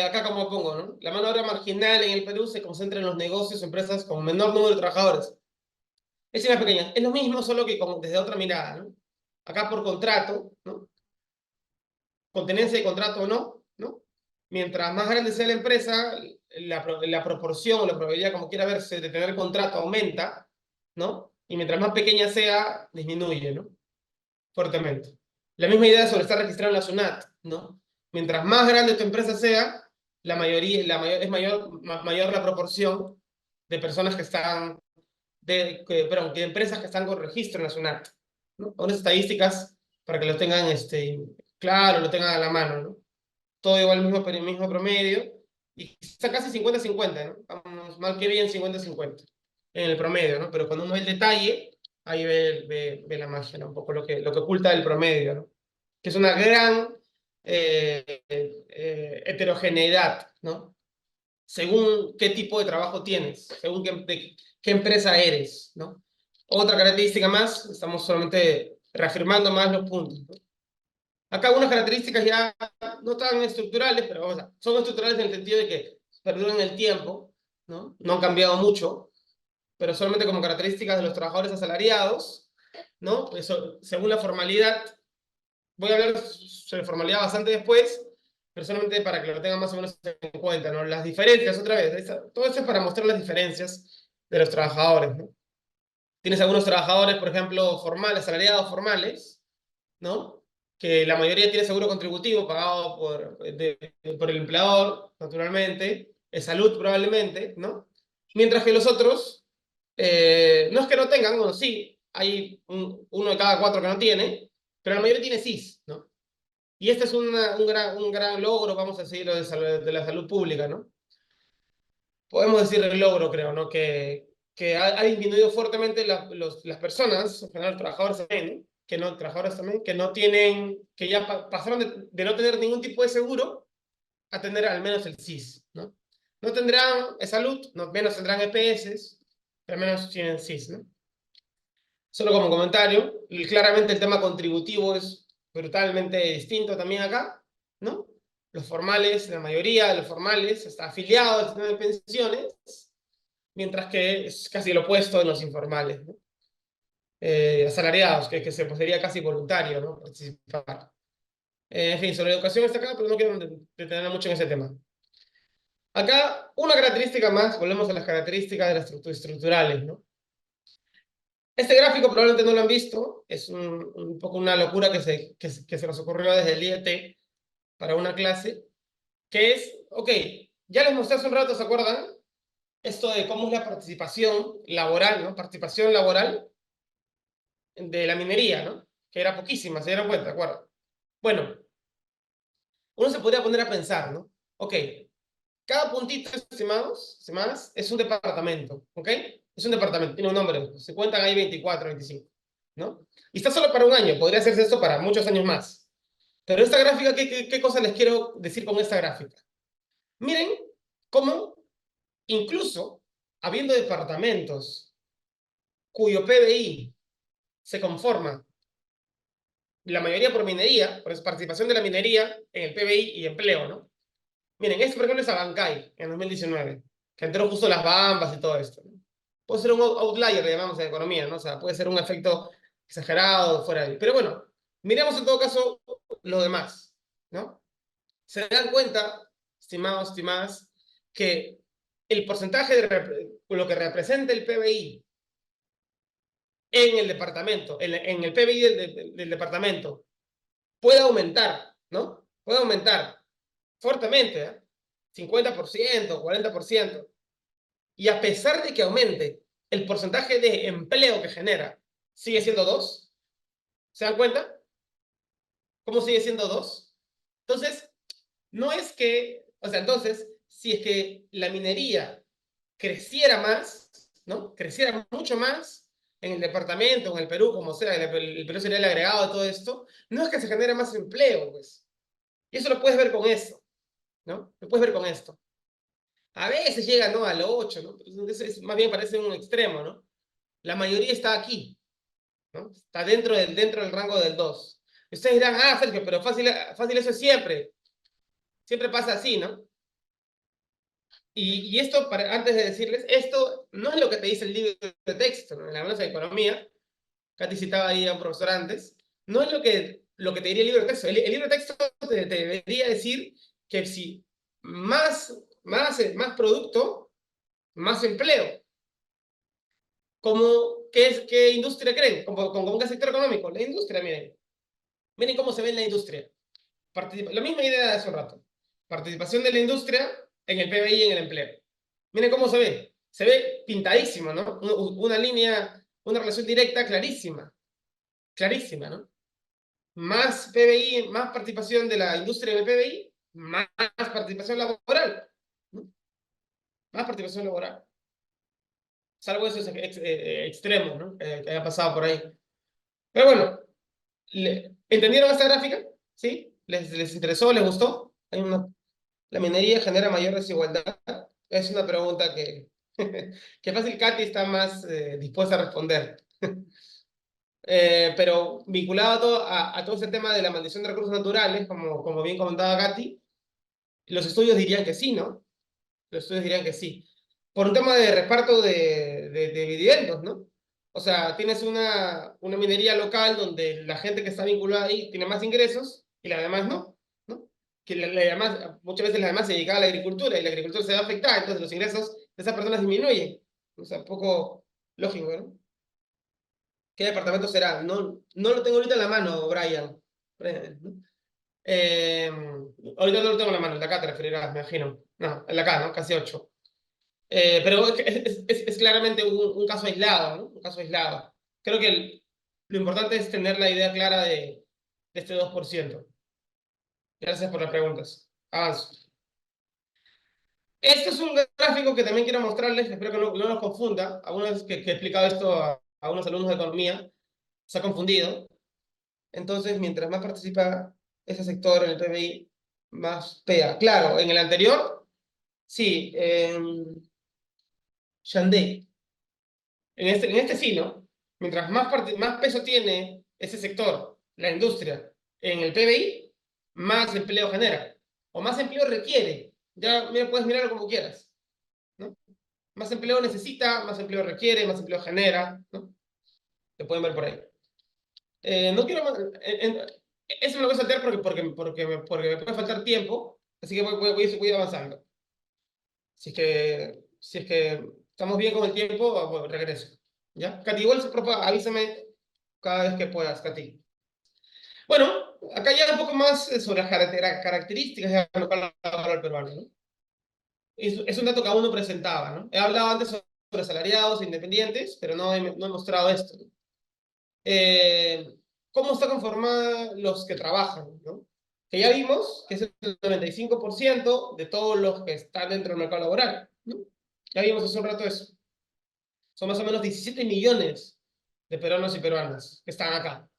Acá como pongo, ¿no? La mano de obra marginal en el Perú se concentra en los negocios o empresas con menor número de trabajadores. Es más pequeña. Es lo mismo, solo que desde otra mirada, ¿no? Acá por contrato, ¿no? Con tenencia de contrato o no, ¿no? Mientras más grande sea la empresa, la proporción o la probabilidad, como quiera verse, de tener contrato aumenta, ¿no? Y mientras más pequeña sea, disminuye, ¿no? Fuertemente. La misma idea sobre estar registrado en la SUNAT, ¿no? Mientras más grande tu empresa sea, es mayor la proporción de personas que están perdón, que empresas que están con registro en la SUNAT, ¿no? Unas estadísticas para que lo tengan claro, lo tengan a la mano, ¿no? Todo igual, mismo promedio, y está casi 50-50, ¿no? Vamos, mal que bien 50-50 en el promedio, ¿no? Pero cuando uno ve el detalle, ahí ve la magia, ¿no? Un poco lo que oculta el promedio, ¿no? Que es una gran heterogeneidad, ¿no? Según qué tipo de trabajo tienes, según qué empresa eres, ¿no? Otra característica más, estamos solamente reafirmando más los puntos, ¿no? Acá algunas características ya no tan estructurales, pero o sea, son estructurales en el sentido de que perduran en el tiempo, ¿no? No han cambiado mucho, pero solamente como características de los trabajadores asalariados, ¿no? Eso, según la formalidad, voy a hablar sobre formalidad bastante después, pero solamente para que lo tengan más o menos en cuenta, ¿no? Las diferencias, otra vez, todo esto es para mostrar las diferencias de los trabajadores, ¿no? Tienes algunos trabajadores, por ejemplo, formales, asalariados formales, ¿no? Que la mayoría tiene seguro contributivo pagado por el empleador, naturalmente, salud probablemente, ¿no? Mientras que los otros, no es que no tengan, bueno, sí, hay uno de cada cuatro que no tiene, pero la mayoría tiene SIS, ¿no? Y este es un gran logro, vamos a decirlo, de la salud pública, ¿no? Podemos decir el logro, creo, ¿no? Que ha disminuido fuertemente las personas, en general trabajadores también, ¿no? Trabajadores también, que no tienen, que ya pasaron de no tener ningún tipo de seguro a tener al menos el SIS, ¿no? No tendrán salud, no, menos tendrán EPS, pero al menos tienen SIS, ¿no? Solo como comentario, y claramente el tema contributivo es brutalmente distinto también acá, ¿no? Los formales, la mayoría de los formales está afiliado al sistema de pensiones, mientras que es casi lo opuesto en los informales, ¿no? Asalariados, que pues, sería casi voluntario, ¿no? Participar. En fin, sobre educación está acá, pero no quiero detenerme mucho en ese tema. Acá, una característica más, volvemos a las características de las estructurales, ¿no? Este gráfico probablemente no lo han visto, es un poco una locura que se nos ocurrió desde el IET para una clase, que es, ok, ya les mostré hace un rato, ¿se acuerdan? Esto de cómo es la participación laboral, ¿no? Participación laboral de la minería, ¿no? Que era poquísima, se dieron cuenta, ¿de acuerdo? Bueno, uno se podría poner a pensar, ¿no? Ok, cada puntito, estimadas, es un departamento, ¿ok? Es un departamento, tiene un nombre, se cuentan ahí 24, 25, ¿no? Y está solo para un año, podría hacerse esto para muchos años más. Pero esta gráfica, ¿qué cosa les quiero decir con esta gráfica? Miren cómo incluso habiendo departamentos cuyo PBI se conforma la mayoría por minería, por participación de la minería en el PBI y empleo, ¿no? Miren, esto por ejemplo es Abancay en 2019, que entró justo las Bambas y todo esto, ¿no? Puede ser un outlier, le llamamos en economía, ¿no? O sea, puede ser un efecto exagerado fuera de ahí. Pero bueno, miremos en todo caso lo demás, ¿no? Se dan cuenta, estimados, estimadas, que el porcentaje de lo que representa el PBI en el departamento, en el PBI del departamento, puede aumentar, ¿no? Puede aumentar fuertemente, ¿eh? 50%, 40%. Y a pesar de que aumente, el porcentaje de empleo que genera sigue siendo 2. ¿Se dan cuenta? ¿Cómo sigue siendo 2? Entonces, no es que, o sea, entonces, si es que la minería creciera más, ¿no? Creciera mucho más en el departamento, en el Perú, como sea, el Perú sería el agregado de todo esto, no es que se genere más empleo, pues. Y eso lo puedes ver con esto, ¿no? Lo puedes ver con esto. A veces llega, ¿no? Al 8, ¿no? Entonces, más bien parece un extremo, ¿no? La mayoría está aquí, ¿no? Está dentro del rango del 2. Ustedes dirán, ah, Sergio, pero fácil, fácil eso es siempre. Siempre pasa así, ¿no? Y esto, antes de decirles, esto no es lo que te dice el libro de texto, ¿no? En la clase de economía, Katy citaba ahí a un profesor antes, no es lo que te diría el libro de texto. El libro de texto te debería decir que si más producto, más empleo. ¿Qué industria creen? ¿Con qué sector económico? La industria, miren. Miren cómo se ve en la industria. La misma idea de hace un rato. Participación de la industria en el PBI y en el empleo. Miren cómo se ve. Se ve pintadísimo, ¿no? Una línea, una relación directa clarísima. Clarísima, ¿no? Más PBI, más participación de la industria en el PBI, más participación laboral, ¿no? Más participación laboral. Salvo esos extremos, ¿no? Que haya pasado por ahí. Pero bueno, ¿entendieron esta gráfica? ¿Sí? ¿Les interesó? ¿Les gustó? La minería genera mayor desigualdad. Es una pregunta que fácil Katy está más dispuesta a responder. Pero vinculado a todo ese tema de la maldición de recursos naturales, como bien comentaba Katy, los estudios dirían que sí, ¿no? Los estudios dirían que sí. Por un tema de reparto de dividendos, ¿no? O sea, tienes una minería local donde la gente que está vinculada ahí tiene más ingresos y la demás no, ¿no? Que muchas veces la demás se dedica a la agricultura y la agricultura se ve afectada, entonces los ingresos de esas personas disminuyen. O sea, un poco lógico, ¿no? ¿Qué departamento será? No, no lo tengo ahorita en la mano, Brian. ¿No? Ahorita no lo tengo en la mano, en la acá te referirás, me imagino. No, en la acá, ¿no? Casi 8. Pero es claramente un caso aislado, ¿no? Un caso aislado. Creo que lo importante es tener la idea clara de este 2%. Gracias por las preguntas. Avanzo. Este es un gráfico que también quiero mostrarles, espero que no nos confunda. Alguna vez que he explicado esto a unos alumnos de economía, se ha confundido. Entonces, mientras más participa ese sector en el PBI, más pega. Claro, en el anterior, sí, Shandé. En este sí, ¿no? Mientras más peso tiene ese sector, la industria, en el PBI, más empleo genera. O más empleo requiere. Ya mira, puedes mirarlo como quieras, ¿no? Más empleo necesita, más empleo requiere, más empleo genera, ¿no? Te pueden ver por ahí. No quiero más. Eso me lo voy a saltar porque me puede faltar tiempo, así que voy avanzando. Si es que estamos bien con el tiempo, bueno, regreso. ¿Ya? Katy, igual avísame cada vez que puedas, Katy. Bueno, acá ya un poco más sobre las características del mercado laboral peruano, ¿no? Es un dato que aún no presentaba, ¿no? He hablado antes sobre salariados e independientes, pero no he mostrado esto, ¿no? Eh, ¿Cómo está conformada los que trabajan, ¿no? Que ya vimos que es el 95% de todos los que están dentro del mercado laboral, ¿no? Ya vimos hace un rato eso. Son más o menos 17 millones de peruanos y peruanas que están acá,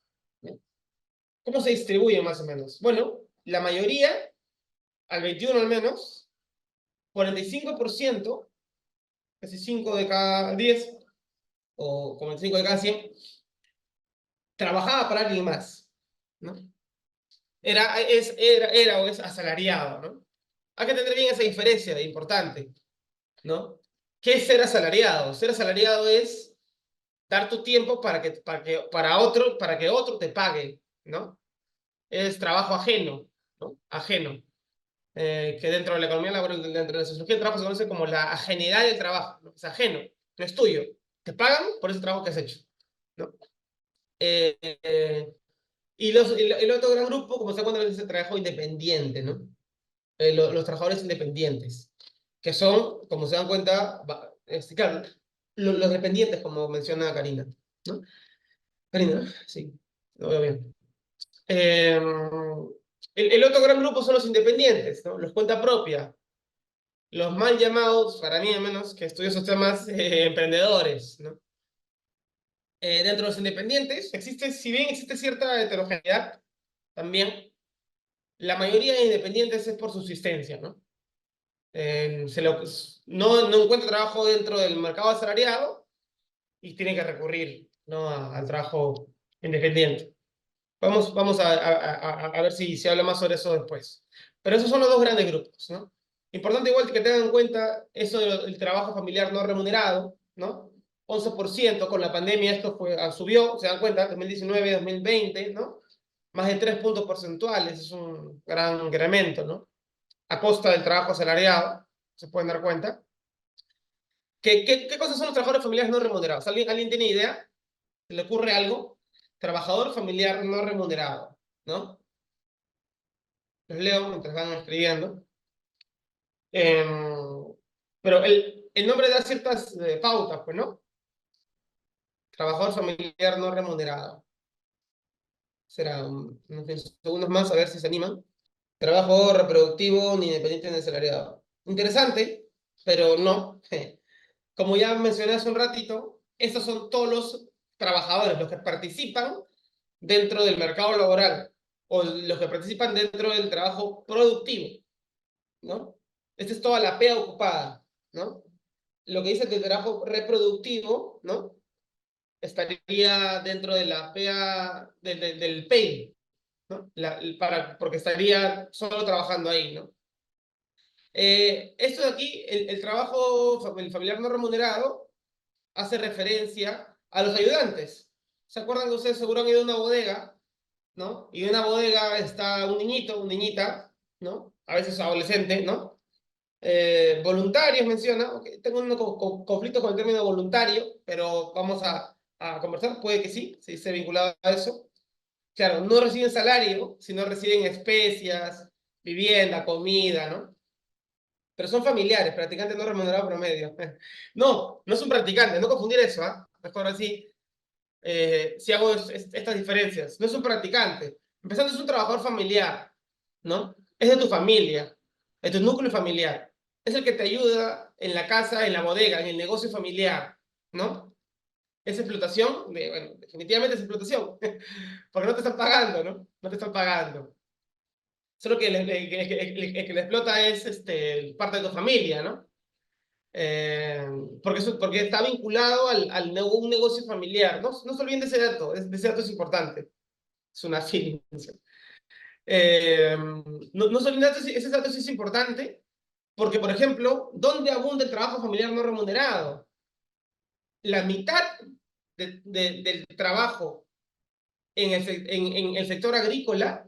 ¿no? ¿Cómo se distribuyen más o menos? Bueno, la mayoría, al 21 al menos, 45%, casi 5 de cada 10, o como 5 de cada 100, trabajaba para alguien más, ¿no? Era o es asalariado, ¿no? Hay que tener bien esa diferencia de importante, ¿no? ¿Qué es ser asalariado? Ser asalariado es dar tu tiempo para que otro te pague, ¿no? Es trabajo ajeno, ¿no? Ajeno. Que dentro de la economía laboral, dentro de la sociología del trabajo se conoce como la ajenidad del trabajo, ¿no? Es ajeno, no es tuyo. Te pagan por ese trabajo que has hecho, ¿no? Eh, eh, y el otro gran grupo, como se cuenta, es el trabajo independiente, ¿no? Los trabajadores independientes, que son, como se dan cuenta, claro, los dependientes, como menciona Karina, ¿no? Karina, ¿no? Sí, lo veo bien. El otro gran grupo son los independientes, ¿no? Los cuenta propia, los mal llamados, para mí al menos, que estudio esos temas, emprendedores, ¿no? Dentro de los independientes, si bien existe cierta heterogeneidad, también la mayoría de independientes es por subsistencia, ¿no? No encuentra trabajo dentro del mercado asalariado y tiene que recurrir, ¿no? Al trabajo independiente. Vamos a ver si se habla más sobre eso después. Pero esos son los dos grandes grupos, ¿no? Importante igual que tengan en cuenta eso del trabajo familiar no remunerado, ¿no? 11% con la pandemia esto subió, se dan cuenta, 2019, 2020, ¿no? Más de 3 puntos porcentuales, es un gran incremento, ¿no? A costa del trabajo asalariado, se pueden dar cuenta. ¿Qué cosas son los trabajadores familiares no remunerados? ¿Alguien tiene idea? ¿Se le ocurre algo? Trabajador familiar no remunerado, ¿no? Los leo mientras van escribiendo. Pero el nombre da ciertas pautas, pues, ¿no? Trabajador familiar no remunerado. Será unos segundos más a ver si se animan. Trabajo reproductivo ni independiente ni asalariado. Interesante, pero no. Como ya mencioné hace un ratito, estos son todos los trabajadores, los que participan dentro del mercado laboral o los que participan dentro del trabajo productivo, ¿no? Esta es toda la PEA ocupada, ¿no? Lo que dice que el trabajo reproductivo, ¿no? Estaría dentro de la PEA del PEI, ¿no? Porque estaría solo trabajando ahí, ¿no? Esto de aquí, el trabajo familiar no remunerado, hace referencia a los ayudantes. ¿Se acuerdan que ustedes seguro han ido a una bodega, ¿no? Y en una bodega está un niñito, una niñita, ¿no? A veces adolescente, ¿no? Voluntarios menciona, okay, tengo un conflicto con el término voluntario, pero vamos a conversar, puede que sí, si esté vinculado a eso. Claro, no reciben salario, sino reciben especias, vivienda, comida, ¿no? Pero son familiares, practicantes no remunerados promedio. No, no es un practicante, no confundir eso, ¿ah? Mejor así, si hago estas diferencias. No es un practicante. Empezando, es un trabajador familiar, ¿no? Es de tu familia, de tu núcleo familiar. Es el que te ayuda en la casa, en la bodega, en el negocio familiar, ¿no? Es explotación, bueno, definitivamente es explotación, porque no te están pagando, ¿no? No te están pagando. Solo que el que le explota es parte de tu familia, ¿no? Eh, porque está vinculado un negocio familiar. No se olviden de ese dato, ese dato es importante. Es una afirmación. No se olviden de ese dato sí es importante, porque, por ejemplo, ¿dónde abunda el trabajo familiar no remunerado? La mitad del trabajo en el sector agrícola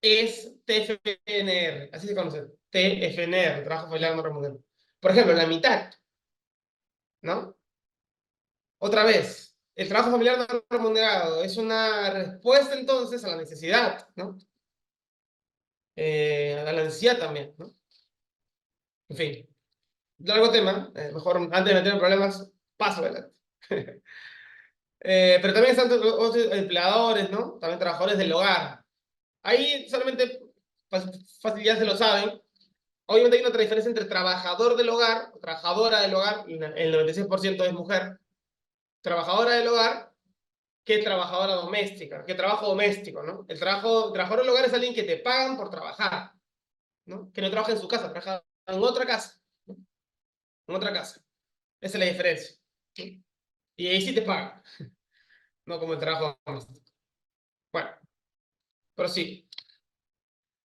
es TFNR, así se conoce, TFNR, trabajo familiar no remunerado. Por ejemplo, la mitad, ¿no? Otra vez, el trabajo familiar no remunerado es una respuesta entonces a la necesidad, ¿no? A la necesidad también, ¿no? En fin, largo tema, mejor antes de meter en problemas, paso adelante. Pero también están otros empleadores, ¿no? También trabajadores del hogar. Ahí solamente fácil ya se lo saben. Obviamente hay una otra diferencia entre trabajador del hogar, o trabajadora del hogar, el 96% es mujer, trabajadora del hogar, que trabajadora doméstica, que trabajo doméstico, ¿no? El trabajador del hogar es alguien que te pagan por trabajar, ¿no? Que no trabaja en su casa, trabaja en otra casa, ¿no? En otra casa. Esa es la diferencia. ¿Sí? Y ahí sí te pagan, no como el trabajo doméstico. Bueno, pero sí.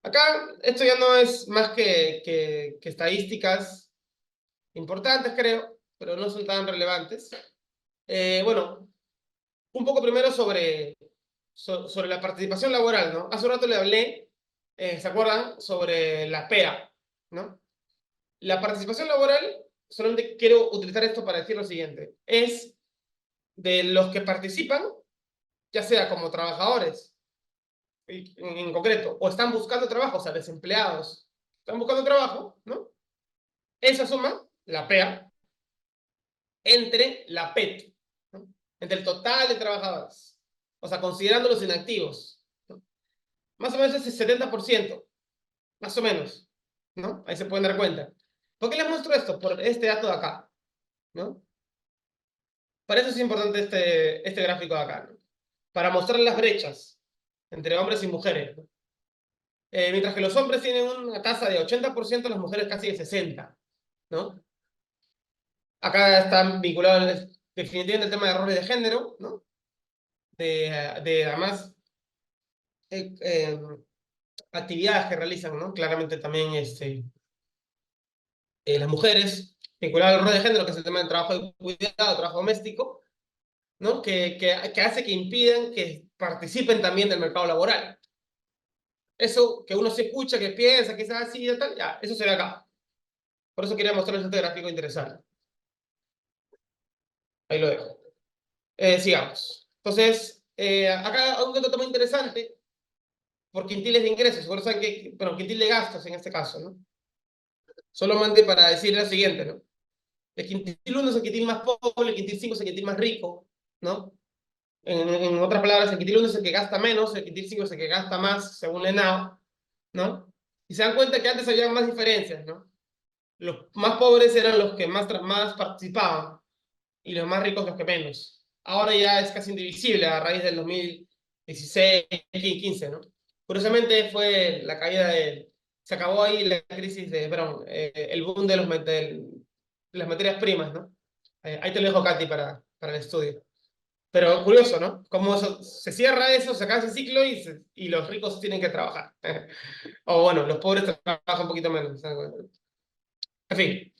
Acá esto ya no es más que estadísticas importantes, creo, pero no son tan relevantes. Bueno, un poco primero sobre la participación laboral, ¿no? Hace un rato le hablé, ¿se acuerdan? Sobre la PEA, ¿no? La participación laboral, solamente quiero utilizar esto para decir lo siguiente, es de los que participan, ya sea como trabajadores, en concreto, o están buscando trabajo, o sea, desempleados, están buscando trabajo, ¿no? Esa suma, la PEA, entre la PET, ¿no? Entre el total de trabajadores, o sea, considerando los inactivos, ¿no? Más o menos es el 70%, más o menos, ¿no? Ahí se pueden dar cuenta. ¿Por qué les muestro esto? Por este dato de acá, ¿no? Para eso es importante este gráfico de acá, ¿no? Para mostrar las brechas entre hombres y mujeres, ¿no? Mientras que los hombres tienen una tasa de 80%, las mujeres casi de 60%, ¿no? Acá están vinculados definitivamente el tema de roles de género, ¿no? Además, eh, eh, actividades que realizan, ¿no? Claramente también las mujeres, vinculadas al rol de género, que es el tema del trabajo de cuidado, trabajo doméstico, ¿no? Que hace que impidan que participen también del mercado laboral. Eso que uno se escucha, que piensa, que es así y tal, ya, eso se ve acá. Por eso quería mostrarles este gráfico interesante. Ahí lo dejo. Sigamos. Entonces, acá hay un dato muy interesante por quintiles de ingresos. Seguro saben que, bueno, quintil de gastos en este caso, ¿no? Solamente para decir lo siguiente, ¿no? El quintil 1 es el quintil más pobre, el quintil 5 es el quintil más rico, ¿no? En otras palabras, el quintil 1 es el que gasta menos, el quintil 5 es el que gasta más, según la ENAO, ¿no? Y se dan cuenta que antes había más diferencias, ¿no? Los más pobres eran los que más participaban y los más ricos los que menos. Ahora ya es casi indivisible a raíz del 2016 y 15, ¿no? Curiosamente fue la caída de... Se acabó ahí la crisis de, perdón, el boom de las materias primas, ¿no? Ahí te lo dejo, Katy, para el estudio. Pero curioso, ¿no? Como se cierra eso, se acaba ese ciclo y los ricos tienen que trabajar. O bueno, los pobres trabajan un poquito menos. En fin,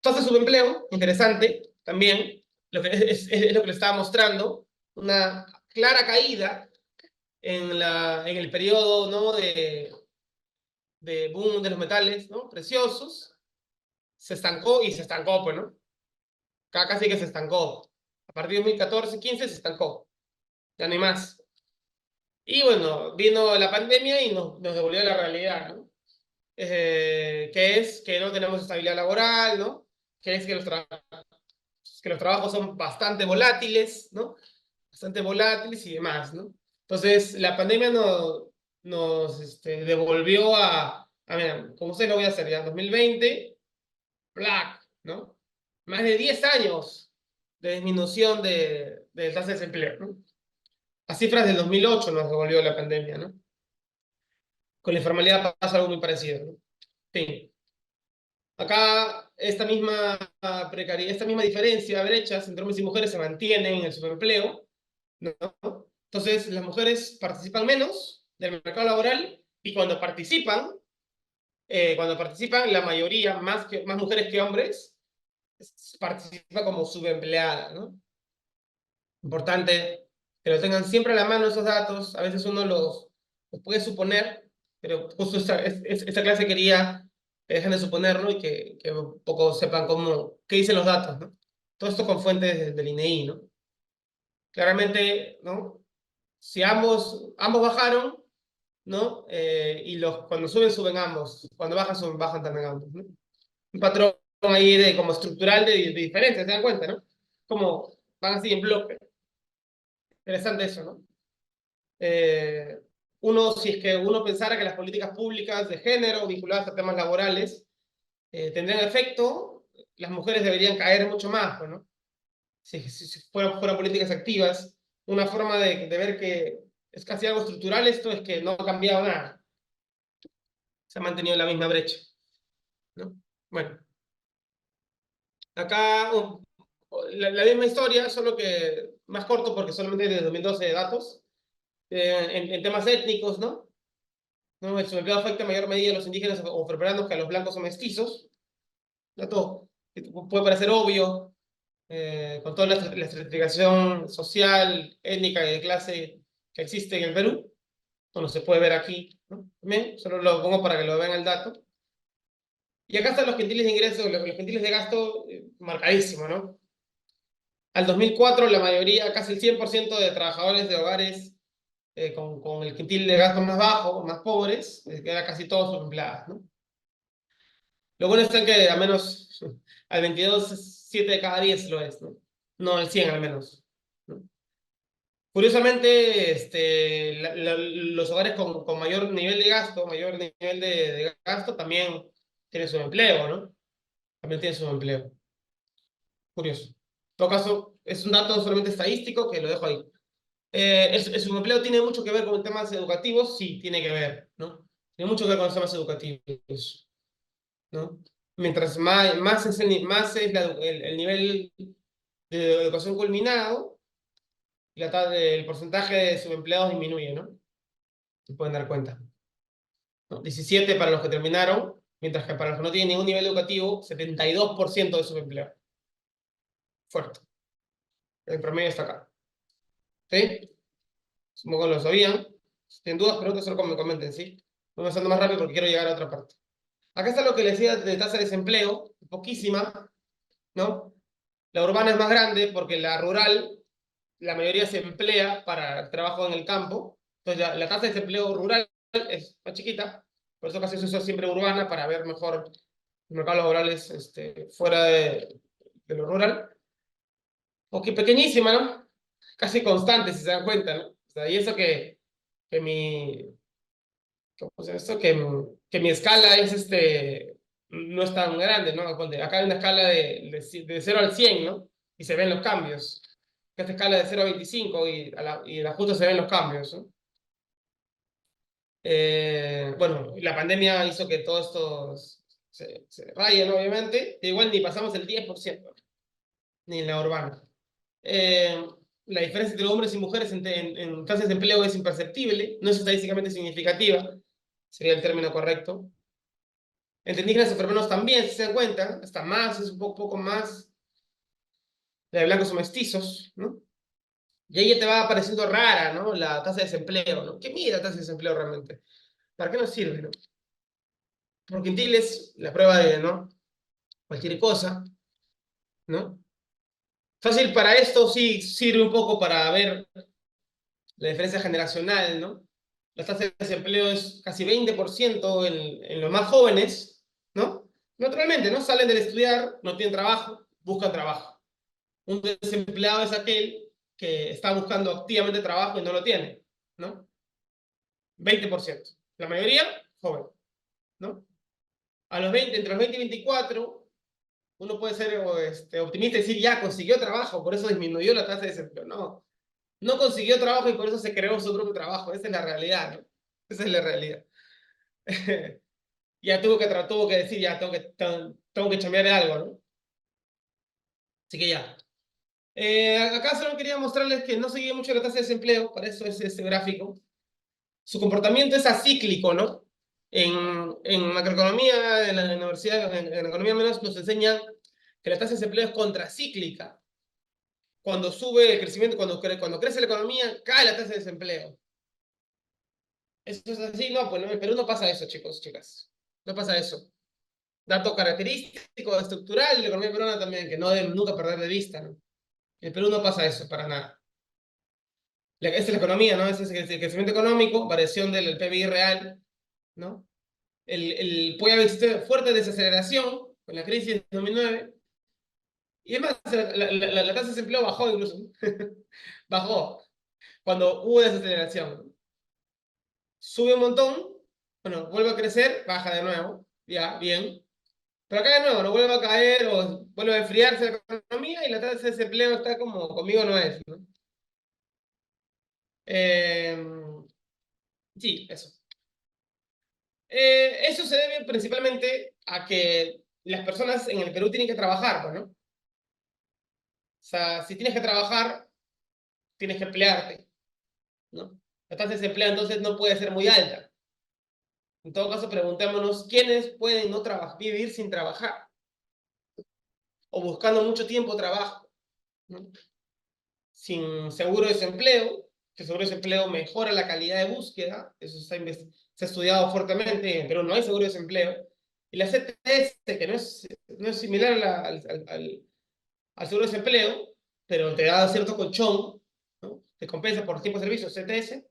tasa de subempleo, interesante también, lo que es lo que le estaba mostrando, una clara caída en el periodo, ¿no? de boom de los metales, ¿no? Preciosos, se estancó y se estancó, pues, ¿no? Casi que se estancó. A partir de 2014-15 se estancó, ya no hay más. Y bueno, vino la pandemia y nos devolvió a la realidad, ¿no? Que es que no tenemos estabilidad laboral, ¿no? Que es que los trabajos son bastante volátiles, ¿no? Bastante volátiles y demás, ¿no? Entonces, la pandemia nos devolvió ver, como ustedes lo voy a hacer ya, 2020, black, ¿no? Más de 10 años de disminución de tasa de desempleo, ¿no? A cifras del 2008 nos devolvió la pandemia, ¿no? Con la informalidad pasa algo muy parecido, ¿no? Sí. Acá esta misma precariedad, esta misma diferencia, brechas entre hombres y mujeres se mantienen en el subempleo, ¿no? Entonces, las mujeres participan menos del mercado laboral y cuando participan, la mayoría, más mujeres que hombres, participa como subempleada, ¿no? Importante que lo tengan siempre a la mano esos datos. A veces uno los puede suponer, pero justo esta clase quería que dejen de suponerlo y que un poco sepan qué dicen los datos, ¿no? Todo esto con fuentes del INEI, ¿no? Claramente, ¿no? Si ambos bajaron, ¿no? Y cuando suben ambos. Cuando bajan también ambos, ¿no? Un patrón ahí como estructural de diferencias, ¿se dan cuenta, no? Como van así en bloque. Interesante eso, ¿no? Eh, si es que uno pensara que las políticas públicas de género vinculadas a temas laborales tendrían efecto, las mujeres deberían caer mucho más, pues, ¿no? Si fueran políticas activas, una forma de ver que es casi algo estructural esto es que no ha cambiado nada. Se ha mantenido la misma brecha. ¿no? Bueno, acá la misma historia, solo que más corto porque solamente desde 2012 de datos, en temas étnicos, ¿no? ¿No? El subempleo afecta en mayor medida a los indígenas o afroamericanos que a los blancos o mestizos. Dato que puede parecer obvio, con toda la estratificación social, étnica y de clase que existe en el Perú. Bueno, se puede ver aquí, ¿no? También, solo lo pongo para que lo vean el dato. Y acá están los quintiles de ingresos, los quintiles de gasto, marcadísimo, ¿no? Al 2004, la mayoría, casi el 100% de trabajadores de hogares con el quintil de gasto más bajo, más pobres, que era casi todos subempleados, ¿no? Lo bueno está en que al menos al 22, 7 de cada 10 lo es, ¿no? No al 100 al menos, ¿no? Curiosamente, los hogares con mayor nivel de gasto, mayor nivel de gasto, también tienen su empleo, ¿no? También tienen su empleo. Curioso. En todo caso, es un dato solamente estadístico que lo dejo ahí. ¿El subempleo tiene mucho que ver con temas educativos? Sí, tiene que ver, ¿no? Tiene mucho que ver con los temas educativos, ¿no? Mientras más es, el nivel de educación culminado, el porcentaje de subempleados disminuye, ¿no? Se pueden dar cuenta, ¿no? 17 para los que terminaron, mientras que para los que no tienen ningún nivel educativo, 72% de subempleo. Fuerte. El promedio está acá. ¿Sí? Supongo que lo sabían. Si tienen dudas, preguntas, solo me comenten, ¿sí? Voy pasando más rápido porque quiero llegar a otra parte. Acá está lo que les decía de tasa de desempleo, poquísima, ¿no? La urbana es más grande porque la rural, la mayoría se emplea para el trabajo en el campo. Entonces, la tasa de desempleo rural es más chiquita. Por eso casi se usa siempre urbana para ver mejor los mercados laborales fuera de lo rural. O que pequeñísima, ¿no? Casi constante, si se dan cuenta, ¿no? O sea, y eso que mi, ¿cómo se llama esto? Que mi escala es no es tan grande, ¿no? Acá hay una escala de 0 al 100, ¿no? Y se ven los cambios. Esta escala de 0 a 25 y la justo se ven los cambios, ¿no? Bueno, la pandemia hizo que todo esto se raye, ¿no? Obviamente. Igual ni pasamos el 10%, ni en la urbana. Eh, la diferencia entre hombres y mujeres en tasas de empleo es imperceptible, no es estadísticamente significativa, sería el término correcto. Entre indígenas y afroamericanos también, si se dan cuenta, hasta más, es un poco más, la de blancos o mestizos, ¿no? Y ahí ya te va apareciendo rara, ¿no? La tasa de desempleo, ¿no? ¿Qué mide la tasa de desempleo realmente? ¿Para qué nos sirve, no? Por quintiles, la prueba de, ¿no? Cualquier cosa, ¿no? Fácil para esto sí sirve un poco para ver la diferencia generacional, ¿no? La tasa de desempleo es casi 20% en los más jóvenes, ¿no? Naturalmente, ¿no? Salen del estudiar, no tienen trabajo, buscan trabajo. Un desempleado es aquel que está buscando activamente trabajo y no lo tiene, ¿no? 20%. La mayoría, joven, ¿no? Entre los 20 y 24, uno puede ser optimista y decir, ya consiguió trabajo, por eso disminuyó la tasa de desempleo. No, no consiguió trabajo y por eso se creó su propio trabajo. Esa es la realidad, ¿no? Esa es la realidad. Ya tuvo que decir, ya tengo que chambear de algo, ¿no? Así que ya. Acá solo quería mostrarles que no seguía mucho la tasa de desempleo, para eso es este gráfico. Su comportamiento es acíclico, ¿no? En macroeconomía, en la universidad, en economía menos, nos enseñan que la tasa de desempleo es contracíclica. Cuando sube el crecimiento, cuando crece la economía, cae la tasa de desempleo. ¿Eso es así? No, pues no, en Perú no pasa eso, chicos, chicas. No pasa eso. Dato característico, estructural de la economía peruana también, que no deben nunca perder de vista, ¿no? En Perú no pasa eso, para nada. Esa es la economía, ¿no? Ese es el crecimiento económico, variación del PBI real, ¿no? Puede haber fuerte desaceleración con la crisis de 2009. Y es más, la tasa de desempleo bajó incluso. Bajó cuando hubo desaceleración. Sube un montón, bueno, vuelve a crecer, baja de nuevo, ya, bien. Pero acá de nuevo, no vuelve a caer o vuelve a enfriarse la economía y la tasa de desempleo está como conmigo no es, ¿no? Eh, sí, eso. Eso se debe principalmente a que las personas en el Perú tienen que trabajar, pues, ¿no? O sea, si tienes que trabajar, tienes que emplearte, ¿no? La tasa de desempleo entonces no puede ser muy alta. En todo caso, preguntémonos, ¿quiénes pueden no vivir sin trabajar? O buscando mucho tiempo trabajo, ¿no? Sin seguro de desempleo, que el seguro de desempleo mejora la calidad de búsqueda, eso se ha estudiado fuertemente, pero no hay seguro de desempleo. Y la CTS, que no es similar al seguro de desempleo, pero te da cierto colchón, ¿no? Te compensa por tiempo de servicio, CTS,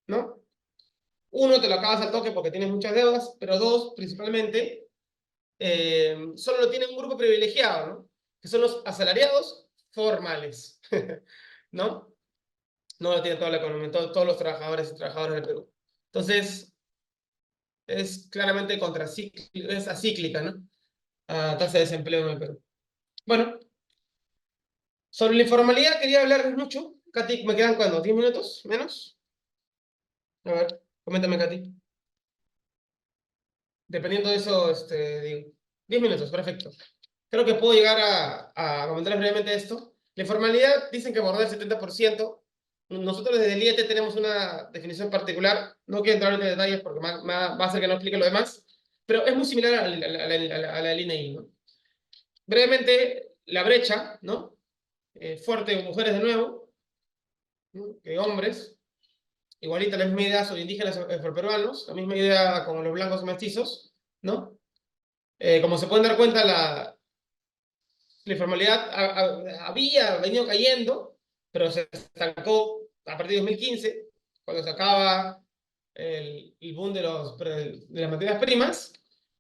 ¿no? Uno, te lo acabas al toque porque tienes muchas deudas, pero dos, principalmente, solo lo tiene un grupo privilegiado, ¿no? Que son los asalariados formales, ¿no? No lo tiene toda la economía, todos los trabajadores y trabajadoras del Perú. Entonces, es claramente contracíclica, es acíclica, ¿no? A tasa de desempleo en el Perú. Bueno, sobre la informalidad quería hablarles mucho. Katy, ¿me quedan cuándo? ¿10 minutos? ¿Menos? A ver, coméntame, Katy. Dependiendo de eso, digo, 10 minutos, perfecto. Creo que puedo llegar a comentar brevemente esto. La informalidad dicen que aborda el 70%. Nosotros desde el IET tenemos una definición particular. No quiero entrar en detalles porque va a hacer que no explique lo demás. Pero es muy similar a la del INEI, ¿no? Brevemente, la brecha, ¿no? Fuerte en mujeres de nuevo, ¿no? Que hombres. Igualita la misma idea sobre indígenas afroperuanos, la misma idea con los blancos mestizos, ¿no? Como se pueden dar cuenta, la informalidad había venido cayendo, pero se estancó a partir de 2015, cuando se acaba el boom de las materias primas,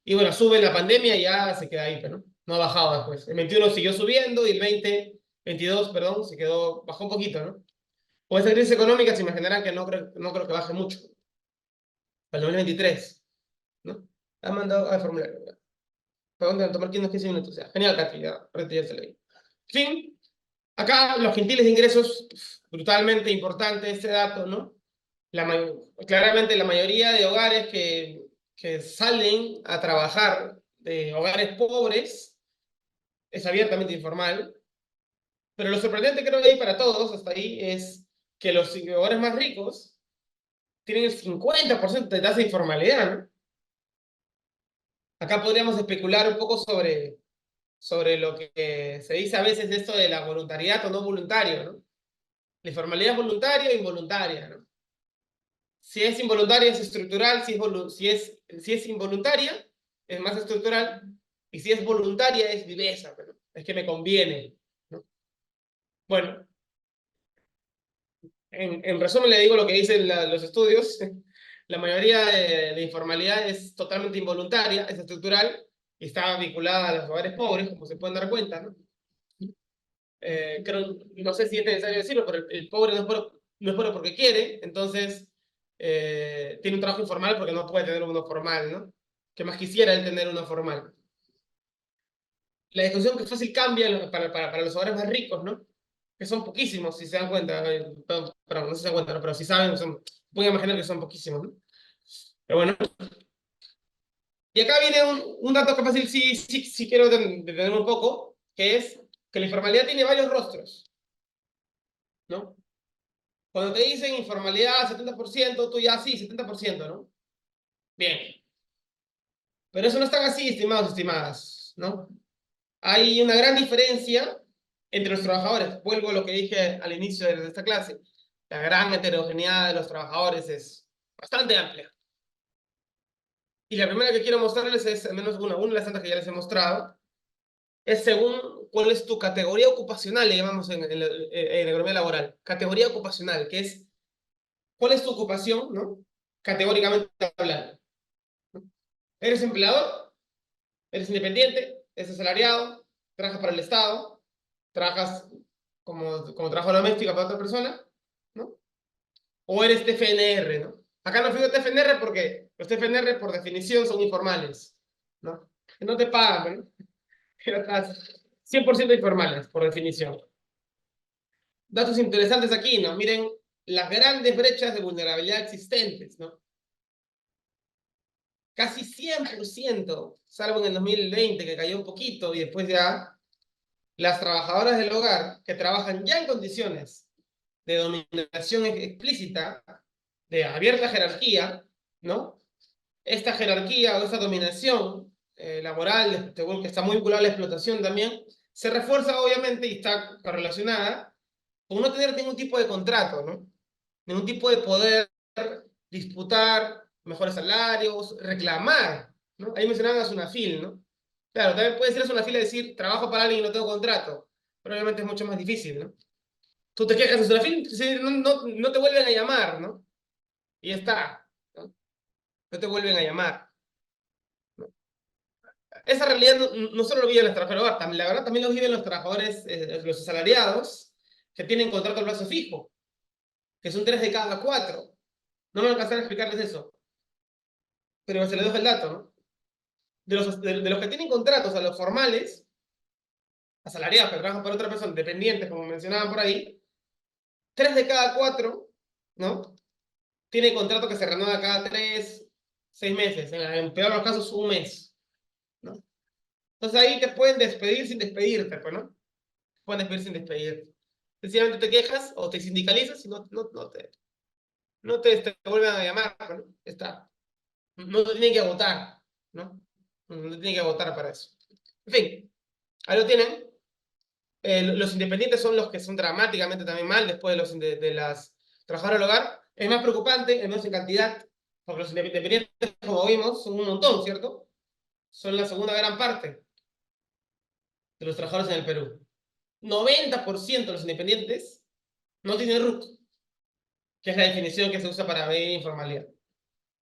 y bueno, sube la pandemia y ya se queda ahí, pero no ha bajado después. El 21 siguió subiendo y el 2022, perdón, bajó un poquito, ¿no? Con esa crisis económica se imaginarán que no creo que baje mucho, para el 2023, ¿no? Ha mandado al formulario. ¿Para dónde? A tomar 15 minutos. O sea, genial, Katy, ya se leí. Fin. Acá los quintiles de ingresos, brutalmente importante este dato, ¿no? Claramente la mayoría de hogares que salen a trabajar de hogares pobres es abiertamente informal, pero lo sorprendente creo que hay para todos hasta ahí es que los hogares más ricos tienen el 50% de tasa de informalidad, ¿no? Acá podríamos especular un poco sobre lo que se dice a veces de esto de la voluntariedad o no voluntario, ¿no? La informalidad es voluntaria o involuntaria, ¿no? Si es involuntaria es estructural, si es involuntaria es más estructural, y si es voluntaria es viveza, ¿no? Es que me conviene, ¿no? Bueno, en resumen le digo lo que dicen los estudios. La mayoría de informalidad es totalmente involuntaria, es estructural, y está vinculada a los hogares pobres, como se pueden dar cuenta, ¿no? No sé si es necesario decirlo, pero el pobre no es pobre porque quiere, entonces tiene un trabajo informal porque no puede tener uno formal, ¿no? Que más quisiera él tener uno formal. La discusión que fácil cambia para los hogares más ricos, ¿no? Que son poquísimos, si se dan cuenta. Perdón, no se dan cuenta, ¿no? Pero si saben, pueden imaginar que son poquísimos, ¿no? Pero bueno. Y acá viene un dato que fácil sí quiero detener un poco, que es que la informalidad tiene varios rostros, ¿no? Cuando te dicen informalidad 70%, tú ya sí, 70%, ¿no? Bien. Pero eso no es tan así, estimados, estimadas, ¿no? Hay una gran diferencia entre los trabajadores. Vuelvo a lo que dije al inicio de esta clase. La gran heterogeneidad de los trabajadores es bastante amplia. Y la primera que quiero mostrarles es, al menos una de las tantas que ya les he mostrado, es según cuál es tu categoría ocupacional, le llamamos en la economía laboral. Categoría ocupacional, que es cuál es tu ocupación, ¿no? Categóricamente hablando. ¿Eres empleador? ¿Eres independiente? ¿Eres asalariado? ¿Trabajas para el Estado? ¿Trabajas como trabajador doméstico para otra persona? ¿No? ¿O eres TFNR, ¿no? Acá no fui TFNR porque los TFNR por definición son informales, ¿no? Que no te pagan, ¿no? Pero estás 100% informales, por definición. Datos interesantes aquí, ¿no? Miren las grandes brechas de vulnerabilidad existentes, ¿no? casi 100%, salvo en el 2020 que cayó un poquito y después ya, las trabajadoras del hogar que trabajan ya en condiciones de dominación explícita, de abierta jerarquía, ¿no? Esta jerarquía o esta dominación laboral, que está muy vinculada a la explotación también, se refuerza obviamente y está correlacionada con no tener ningún tipo de contrato, ¿no? Ningún tipo de poder disputar mejores salarios, reclamar, ¿no? Ahí mencionaban a Sunafil, ¿no? Claro, también puede ser a Sunafil y decir, trabajo para alguien y no tengo contrato, pero obviamente es mucho más difícil, ¿no? Tú te quejas de Sunafil, no te vuelven a llamar, ¿no? Y ya está, ¿no? No te vuelven a llamar. Esa realidad no solo lo viven los trabajadores, la verdad también lo viven los trabajadores, los asalariados, que tienen contrato a plazo fijo, que son 3 de cada 4. No me alcanzaré a explicarles eso, pero se les dejo el dato, ¿no? De los que tienen contratos a los formales, asalariados que trabajan para otra persona, dependientes, como mencionaban por ahí, 3 de cada 4, ¿no? Tiene contrato que se renueva cada 3, 6 meses, en peor de los casos, un mes, ¿no? Entonces ahí te pueden despedir sin despedirte, pues, ¿no? Te pueden despedir sin despedirte. Sencillamente te quejas o te sindicalizas y no te vuelven a llamar, pues, ¿no? Está. No te tienen que votar, ¿no? No te tienen que votar para eso. En fin, ahí lo tienen. Los independientes son los que son dramáticamente también mal después de las trabajadoras del hogar. Es más preocupante, al menos en cantidad, porque los independientes, como vimos, son un montón, ¿cierto? Son la segunda gran parte de los trabajadores en el Perú. 90% de los independientes no tienen RUC, que es la definición que se usa para medir informalidad.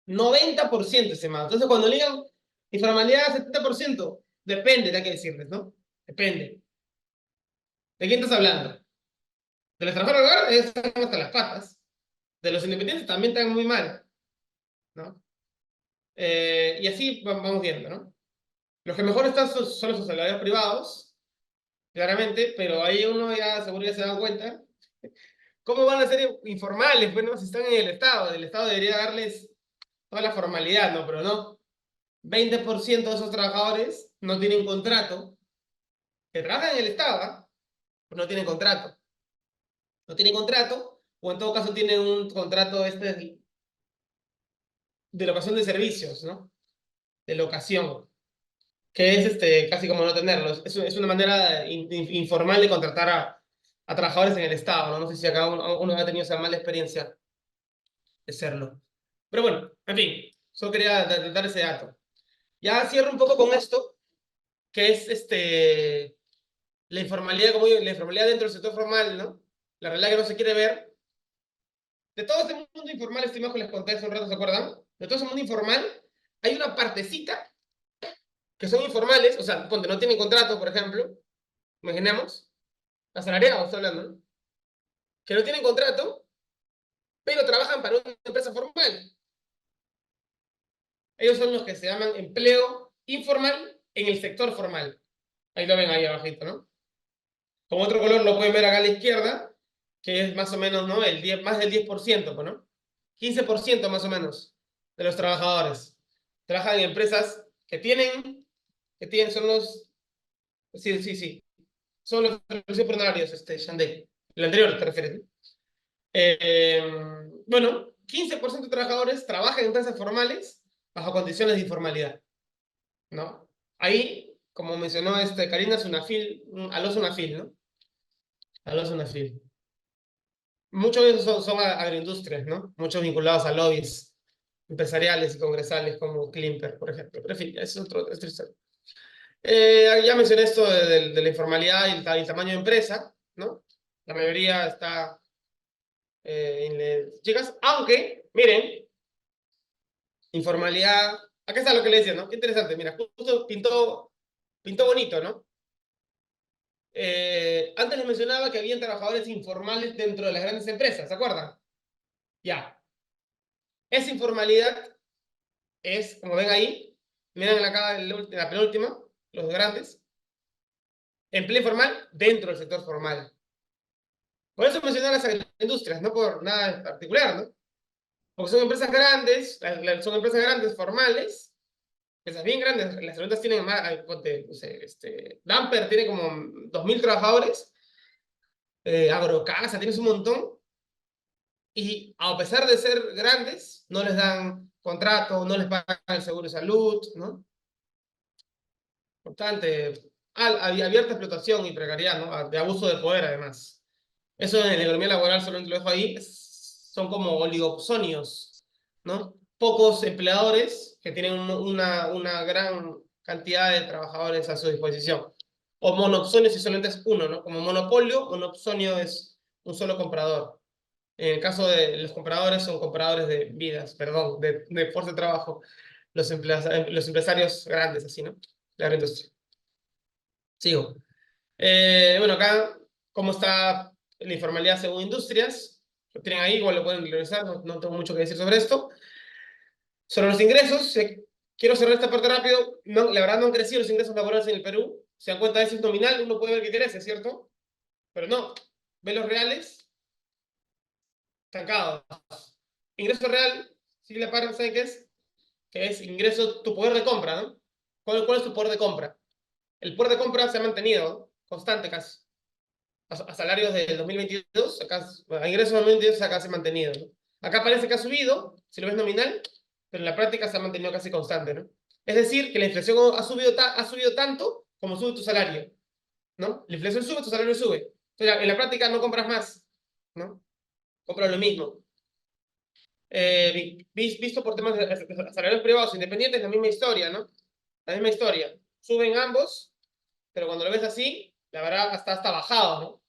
90% estimado. Entonces, cuando digan informalidad 70%, depende, hay que decirles, ¿no? Depende. ¿De quién estás hablando? De los trabajadores del hogar, ellos están hasta las patas. De los independientes también están muy mal, ¿no? Y así vamos viendo, ¿no? Los que mejor están son los salarios privados, claramente, pero ahí uno ya seguro ya se da cuenta. ¿Cómo van a ser informales? Bueno, si están en el Estado debería darles toda la formalidad, ¿no? Pero no. 20% de esos trabajadores no tienen contrato, que trabajan en el Estado, ¿eh? Pero no tienen contrato. No tienen contrato, o en todo caso tienen un contrato de locación de servicios, ¿no? De locación, que es casi como no tenerlos. Es una manera informal de contratar a trabajadores en el Estado, ¿no? No sé si acá uno ha tenido esa mala experiencia de serlo. Pero bueno, en fin, solo quería dar ese dato. Ya cierro un poco con esto, que es la informalidad, como digo, la informalidad dentro del sector formal, ¿no? La realidad que no se quiere ver. De todo este mundo informal, estimados, que les conté hace un rato, ¿se acuerdan? De todo ese mundo informal, hay una partecita que son informales, o sea, ponte, no tienen contrato, por ejemplo, imaginemos, asalariados, estoy hablando, ¿no? Que no tienen contrato, pero trabajan para una empresa formal. Ellos son los que se llaman empleo informal en el sector formal. Ahí lo ven ahí abajito, ¿no? Con otro color lo pueden ver acá a la izquierda, que es más o menos, ¿no? Más del 10%, pues, ¿no? 15% más o menos de los trabajadores trabajan en empresas son los, sí, sí, sí, son los servicios ordinarios, Shandek. El anterior te refieres, ¿no? Bueno, 15% de trabajadores trabajan en empresas formales bajo condiciones de informalidad, ¿no? Ahí, como mencionó Karina, aló Sunafil, ¿no? Aló Sunafil. Muchos de esos son agroindustrias, ¿no? Muchos vinculados a lobbies empresariales y congresales como Klimper, por ejemplo. Pero en fin, eso es otra historia. Ya mencioné esto de la informalidad y el tamaño de empresa, ¿no? La mayoría está en las chicas, aunque, miren, informalidad, acá está lo que le decía, ¿no? Qué interesante, mira, justo pintó bonito, ¿no? Antes les mencionaba que habían trabajadores informales dentro de las grandes empresas, ¿se acuerdan? Ya. Esa informalidad es, como ven ahí, miren acá en la penúltima, los grandes, empleo informal dentro del sector formal. Por eso mencioné las industrias, no por nada en particular, ¿no? Porque son empresas grandes, formales, empresas bien grandes, las herramientas tienen más, ponte, no sé, Damper tiene como 2.000 trabajadores, Agrocasa tienes un montón, y a pesar de ser grandes, no les dan contrato, no les pagan el seguro de salud, ¿no? Importante, abierta explotación y precariedad, ¿no? De abuso de poder, además. Eso en la economía laboral, solo lo dejo ahí, son como oligopsonios, ¿no? Pocos empleadores que tienen una gran cantidad de trabajadores a su disposición. O monopsonio si solamente es uno, ¿no? Como monopolio, monopsonio es un solo comprador. En el caso de los compradores, son compradores de vidas, perdón, de fuerza de trabajo. Los empresarios grandes, así, ¿no? La agroindustria. Sigo. Bueno, acá, ¿cómo está la informalidad según industrias? Lo tienen ahí, igual lo pueden revisar, no tengo mucho que decir sobre esto. Sobre los ingresos, quiero cerrar esta parte rápido. No, la verdad no han crecido los ingresos laborales en el Perú. Se dan cuenta de eso es nominal, uno puede ver que crece, ¿cierto? Pero no, ve los reales, estancados. Ingreso real, si le paran, ¿saben qué es? Que es ingreso, tu poder de compra, ¿no? ¿Cuál es tu poder de compra? El poder de compra se ha mantenido, ¿no? Constante casi. A salarios del 2022, acá, a ingresos del 2022 acá se ha mantenido, ¿no? Acá parece que ha subido, si lo ves nominal, pero en la práctica se ha mantenido casi constante, ¿no? Es decir, que la inflación ha subido tanto como sube tu salario, ¿no? La inflación sube, tu salario sube. Entonces, en la práctica no compras más, ¿no? Compras lo mismo. Visto por temas de salarios privados independientes, la misma historia, ¿no? La misma historia. Suben ambos, pero cuando lo ves así, la verdad hasta bajado, ¿no?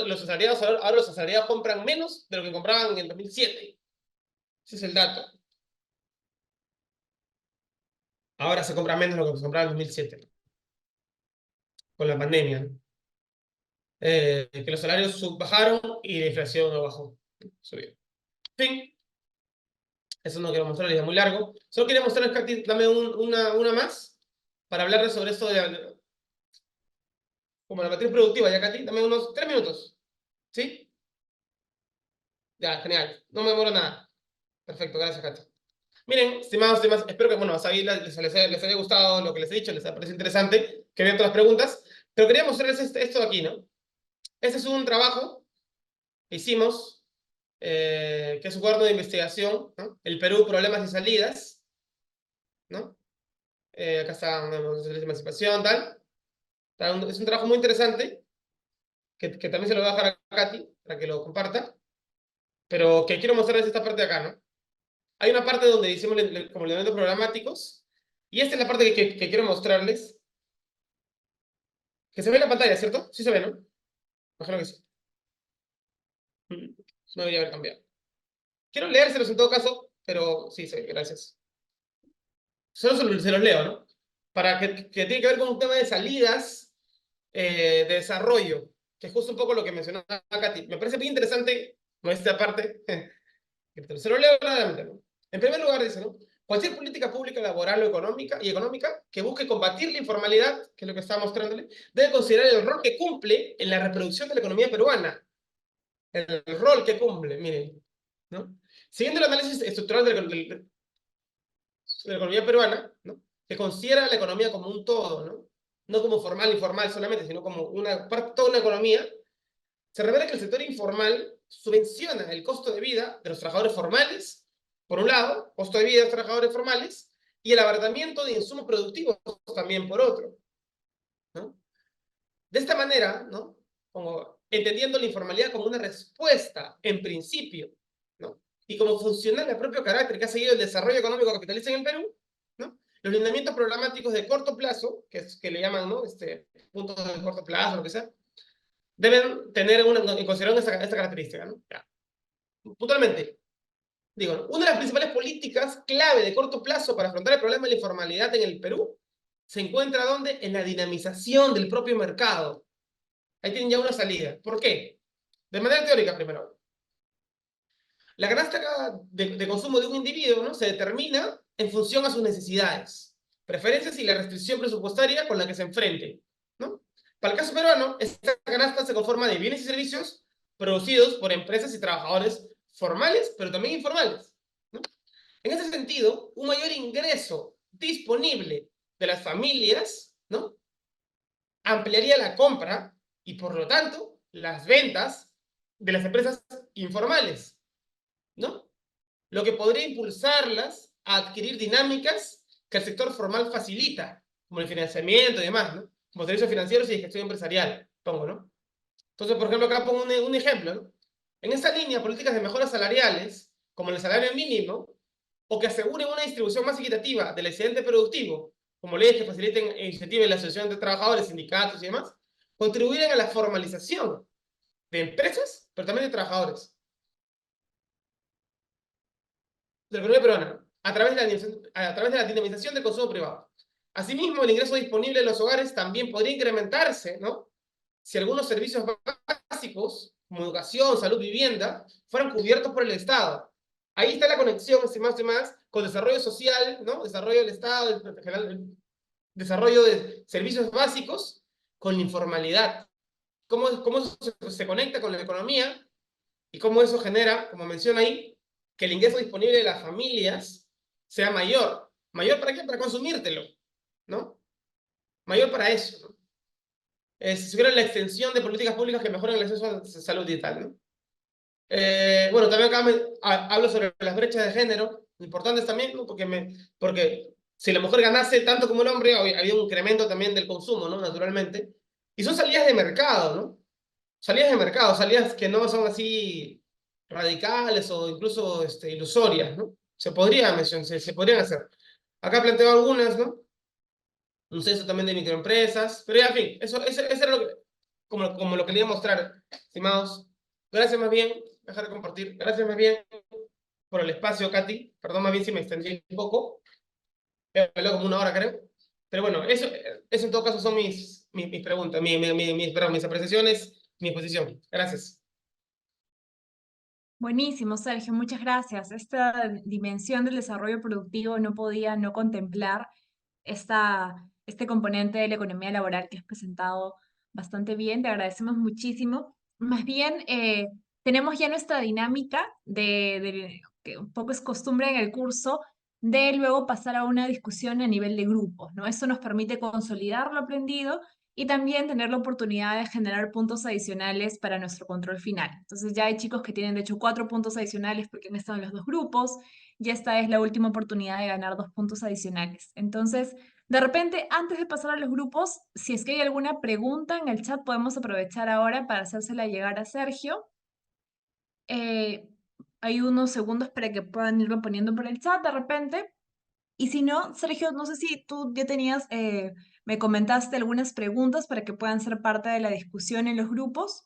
Los asalariados, ahora los asalariados compran menos de lo que compraban en el 2007. Ese es el dato. Ahora se compra menos de lo que se compraba en el 2007, con la pandemia, ¿no? Que los salarios bajaron y la inflación no bajó, subió. En fin, eso no quiero mostrarles, es muy largo. Solo quería mostrarles, Katy, dame una más para hablarles sobre esto de como la matriz productiva, ya, Katy, dame unos 3 minutos. ¿Sí? Ya, genial. No me demoro nada. Perfecto, gracias, Katy. Miren, estimados, espero que, bueno, hasta ahí les haya gustado lo que les he dicho, les haya parecido interesante, que vean todas las preguntas, pero quería mostrarles esto de aquí, ¿no? Este es un trabajo que hicimos, que es un cuaderno de investigación, ¿no? El Perú, problemas y salidas, ¿no? Acá está la emancipación, tal. Es un trabajo muy interesante, que también se lo voy a dejar a Katy, para que lo comparta, pero que quiero mostrarles esta parte de acá, ¿no? Hay una parte donde hicimos como elementos programáticos, y esta es la parte que quiero mostrarles, que se ve en la pantalla, ¿cierto? Sí se ve, ¿no? Imagino que sí. No debería haber cambiado. Quiero leérselos en todo caso, pero sí, sí, gracias. Solo se los leo, ¿no? Para que tiene que ver con un tema de salidas, de desarrollo, que es justo un poco lo que mencionaba Katy. Me parece bien interesante, ¿no? Esta parte. Se lo leo claramente, ¿no? En primer lugar, dice, ¿no? Cualquier política pública laboral o económica que busque combatir la informalidad, que es lo que estaba mostrándole, debe considerar el rol que cumple en la reproducción de la economía peruana. El rol que cumple, miren, ¿no? Siguiendo el análisis estructural de la economía peruana, ¿no? Que considera la economía como un todo, ¿no? No como formal e informal solamente, sino como una parte, toda una economía, se revela que el sector informal subvenciona el costo de vida de los trabajadores formales, por un lado, costo de vida de los trabajadores formales, y el abaratamiento de insumos productivos también por otro, ¿no? De esta manera, ¿no? Como entendiendo la informalidad como una respuesta, en principio, ¿no? Y como funcional al propio carácter que ha seguido el desarrollo económico capitalista en el Perú, ¿no? Los lineamientos programáticos de corto plazo, que le llaman, ¿no? Puntos de corto plazo, lo que sea, deben tener en consideración esta característica, ¿no? Ya. Puntualmente, digo, ¿no? Una de las principales políticas clave de corto plazo para afrontar el problema de la informalidad en el Perú se encuentra ¿dónde? En la dinamización del propio mercado. Ahí tienen ya una salida. ¿Por qué? De manera teórica, primero. La canasta de consumo de un individuo, ¿no? Se determina en función a sus necesidades, preferencias y la restricción presupuestaria con la que se enfrente, ¿no? Para el caso peruano, esta canasta se conforma de bienes y servicios producidos por empresas y trabajadores formales, pero también informales, ¿no? En ese sentido, un mayor ingreso disponible de las familias, ¿no? Ampliaría la compra y, por lo tanto, las ventas de las empresas informales, ¿no? Lo que podría impulsarlas a adquirir dinámicas que el sector formal facilita, como el financiamiento y demás, ¿no? Como servicios financieros y gestión empresarial, pongo, ¿no? Entonces, por ejemplo, acá pongo un ejemplo, ¿no? En esta línea, políticas de mejoras salariales, como el salario mínimo, o que aseguren una distribución más equitativa del excedente productivo, como leyes que faciliten e incentiven la asociación de trabajadores, sindicatos y demás, contribuirán a la formalización de empresas, pero también de trabajadores de la economía peruana, a través de la dinamización del consumo privado. Asimismo, el ingreso disponible en los hogares también podría incrementarse, ¿no? Si algunos servicios básicos, como educación, salud, vivienda, fueran cubiertos por el Estado. Ahí está la conexión, estimados y más, con desarrollo social, ¿no? Desarrollo del Estado, el desarrollo de servicios básicos con la informalidad. Cómo eso se conecta con la economía y cómo eso genera, como menciona ahí, que el ingreso disponible de las familias sea mayor. ¿Mayor para qué? Para consumírtelo, ¿no? Mayor para eso, ¿no? Se sugiere la extensión de políticas públicas que mejoren el acceso a salud y tal, ¿no? Bueno, también acá hablo sobre las brechas de género, importantes también, ¿no? Porque si la mujer ganase tanto como el hombre, había un incremento también del consumo, ¿no? Naturalmente. Y son salidas de mercado, ¿no? Salidas que no son así radicales o incluso ilusorias, ¿no? Se podría mencionar, se podrían hacer. Acá planteo algunas, ¿no? Un censo también de microempresas, pero ya, en fin, eso era como lo quería mostrar, estimados. Gracias más bien, dejar de compartir. Gracias más bien por el espacio, Katy. Perdón más bien si me extendí un poco. He hablado como una hora, creo. Pero bueno, eso en todo caso son mis preguntas, perdón, mis apreciaciones, mi exposición. Gracias. Buenísimo, Sergio, muchas gracias. Esta dimensión del desarrollo productivo no podía no contemplar este componente de la economía laboral que has presentado bastante bien. Te agradecemos muchísimo. Más bien, tenemos ya nuestra dinámica que un poco es costumbre en el curso, de luego pasar a una discusión a nivel de grupos, ¿no? Eso nos permite consolidar lo aprendido y también tener la oportunidad de generar puntos adicionales para nuestro control final. Entonces ya hay chicos que tienen de hecho 4 puntos adicionales porque han estado en los dos grupos, y esta es la última oportunidad de ganar 2 puntos adicionales. Entonces, de repente, antes de pasar a los grupos, si es que hay alguna pregunta en el chat, podemos aprovechar ahora para hacérsela llegar a Sergio. Eh, Hay unos segundos para que puedan irlo poniendo por el chat de repente. Y si no, Sergio, no sé si tú ya tenías, me comentaste algunas preguntas para que puedan ser parte de la discusión en los grupos.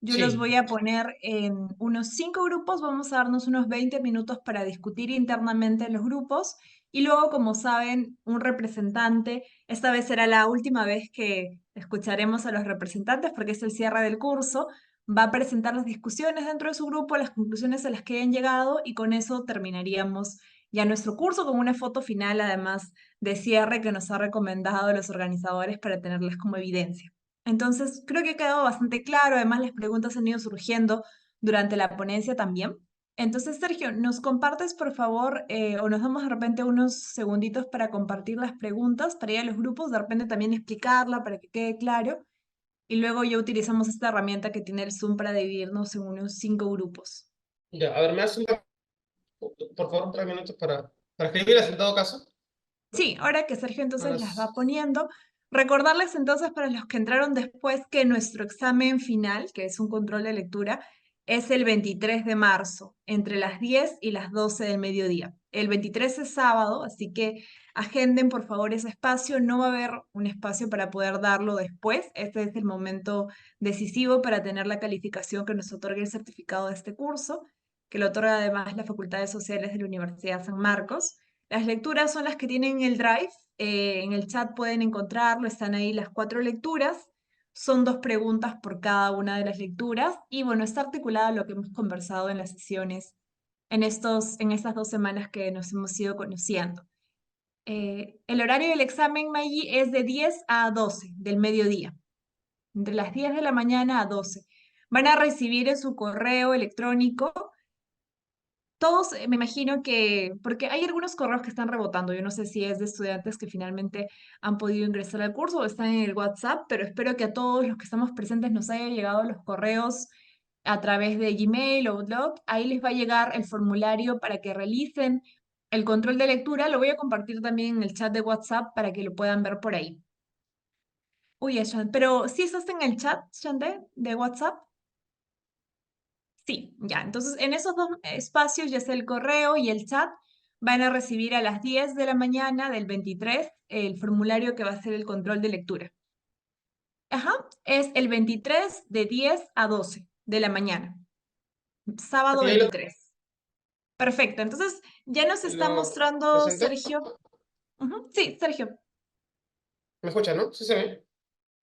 Yo los Sí, voy a poner en unos 5 grupos, vamos a darnos unos 20 minutos para discutir internamente en los grupos. Y luego, como saben, un representante, esta vez será la última vez que escucharemos a los representantes porque es el cierre del curso, va a presentar las discusiones dentro de su grupo, las conclusiones a las que hayan llegado, y con eso terminaríamos ya nuestro curso con una foto final, además de cierre, que nos ha recomendado los organizadores para tenerlas como evidencia. Entonces, creo que ha quedado bastante claro. Además, las preguntas han ido surgiendo durante la ponencia también. Entonces, Sergio, ¿nos compartes, por favor, o nos damos de repente unos segunditos para compartir las preguntas, para ir a los grupos, de repente también explicarla para que quede claro? Y luego ya utilizamos esta herramienta que tiene el Zoom para dividirnos en unos 5 grupos. ya, a ver, me das por favor, 3 minutos para escribirlas en todo caso, ¿no? Sí, ahora que Sergio No entonces las va las- poniendo, recordarles entonces para los que entraron después que nuestro examen final, que es un control de lectura, es el 23 de marzo, entre las 10 y las 12 del mediodía. El 23 es sábado, así que agenden por favor ese espacio. No va a haber un espacio para poder darlo después. Este es el momento decisivo para tener la calificación que nos otorgue el certificado de este curso, que lo otorga además la Facultad de Sociales de la Universidad San Marcos. Las lecturas son las que tienen el Drive. En el chat pueden encontrarlo, están ahí las 4 lecturas. Son 2 preguntas por cada una de las lecturas. Y bueno, está articulado lo que hemos conversado en las sesiones en estas 2 semanas que nos hemos ido conociendo. El horario del examen, Maggie, es de 10 a 12 del mediodía, entre las 10 de la mañana a 12. Van a recibir en su correo electrónico todos, me imagino que, porque hay algunos correos que están rebotando, yo no sé si es de estudiantes que finalmente han podido ingresar al curso o están en el WhatsApp, pero espero que a todos los que estamos presentes nos haya llegado los correos a través de Gmail o Outlook. Ahí les va a llegar el formulario para que realicen el control de lectura. Lo voy a compartir también en el chat de WhatsApp para que lo puedan ver por ahí. Uy, pero ¿sí estás en el chat, Shante, de WhatsApp? Sí, ya. Entonces, en esos dos espacios, ya sea el correo y el chat, van a recibir a las 10 de la mañana del 23 el formulario que va a ser el control de lectura. Ajá, es el 23 de 10 a 12 de la mañana, sábado Y ahí 23. Perfecto, entonces ya nos está lo mostrando presento. Sergio. Ujú, sí, Sergio. ¿Me escuchan, no? Sí se ve.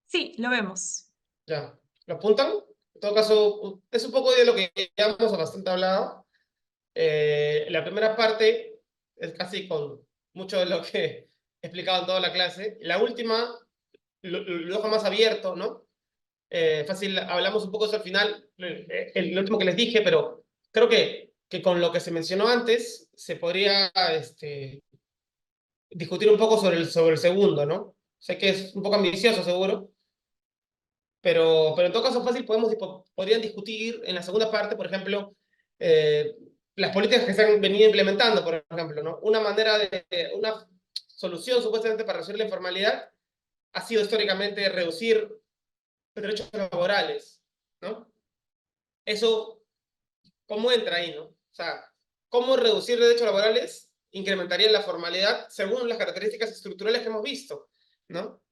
Sí, lo vemos. Ya. ¿Lo apuntan? En todo caso, es un poco de lo que ya hemos bastante hablado. La primera parte es casi con mucho de lo que he explicado en toda la clase. La última lo dejo más abierto, ¿no? Fácil, hablamos un poco de eso al final, el último que les dije, pero creo que con lo que se mencionó antes se podría discutir un poco sobre el segundo, ¿no? Sé que es un poco ambicioso, seguro, pero en todo caso fácil podrían discutir en la segunda parte, por ejemplo, eh, las políticas que se han venido implementando, por ejemplo, ¿no? Una solución supuestamente para reducir la informalidad ha sido históricamente reducir los derechos laborales, ¿no? Eso, ¿cómo entra ahí, no? O sea, ¿cómo reducir derechos laborales incrementaría la formalidad según las características estructurales que hemos visto, ¿no?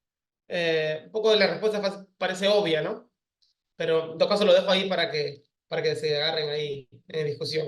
Un poco de la respuesta parece obvia, ¿no? Pero en todo caso lo dejo ahí para que se agarren ahí en discusión.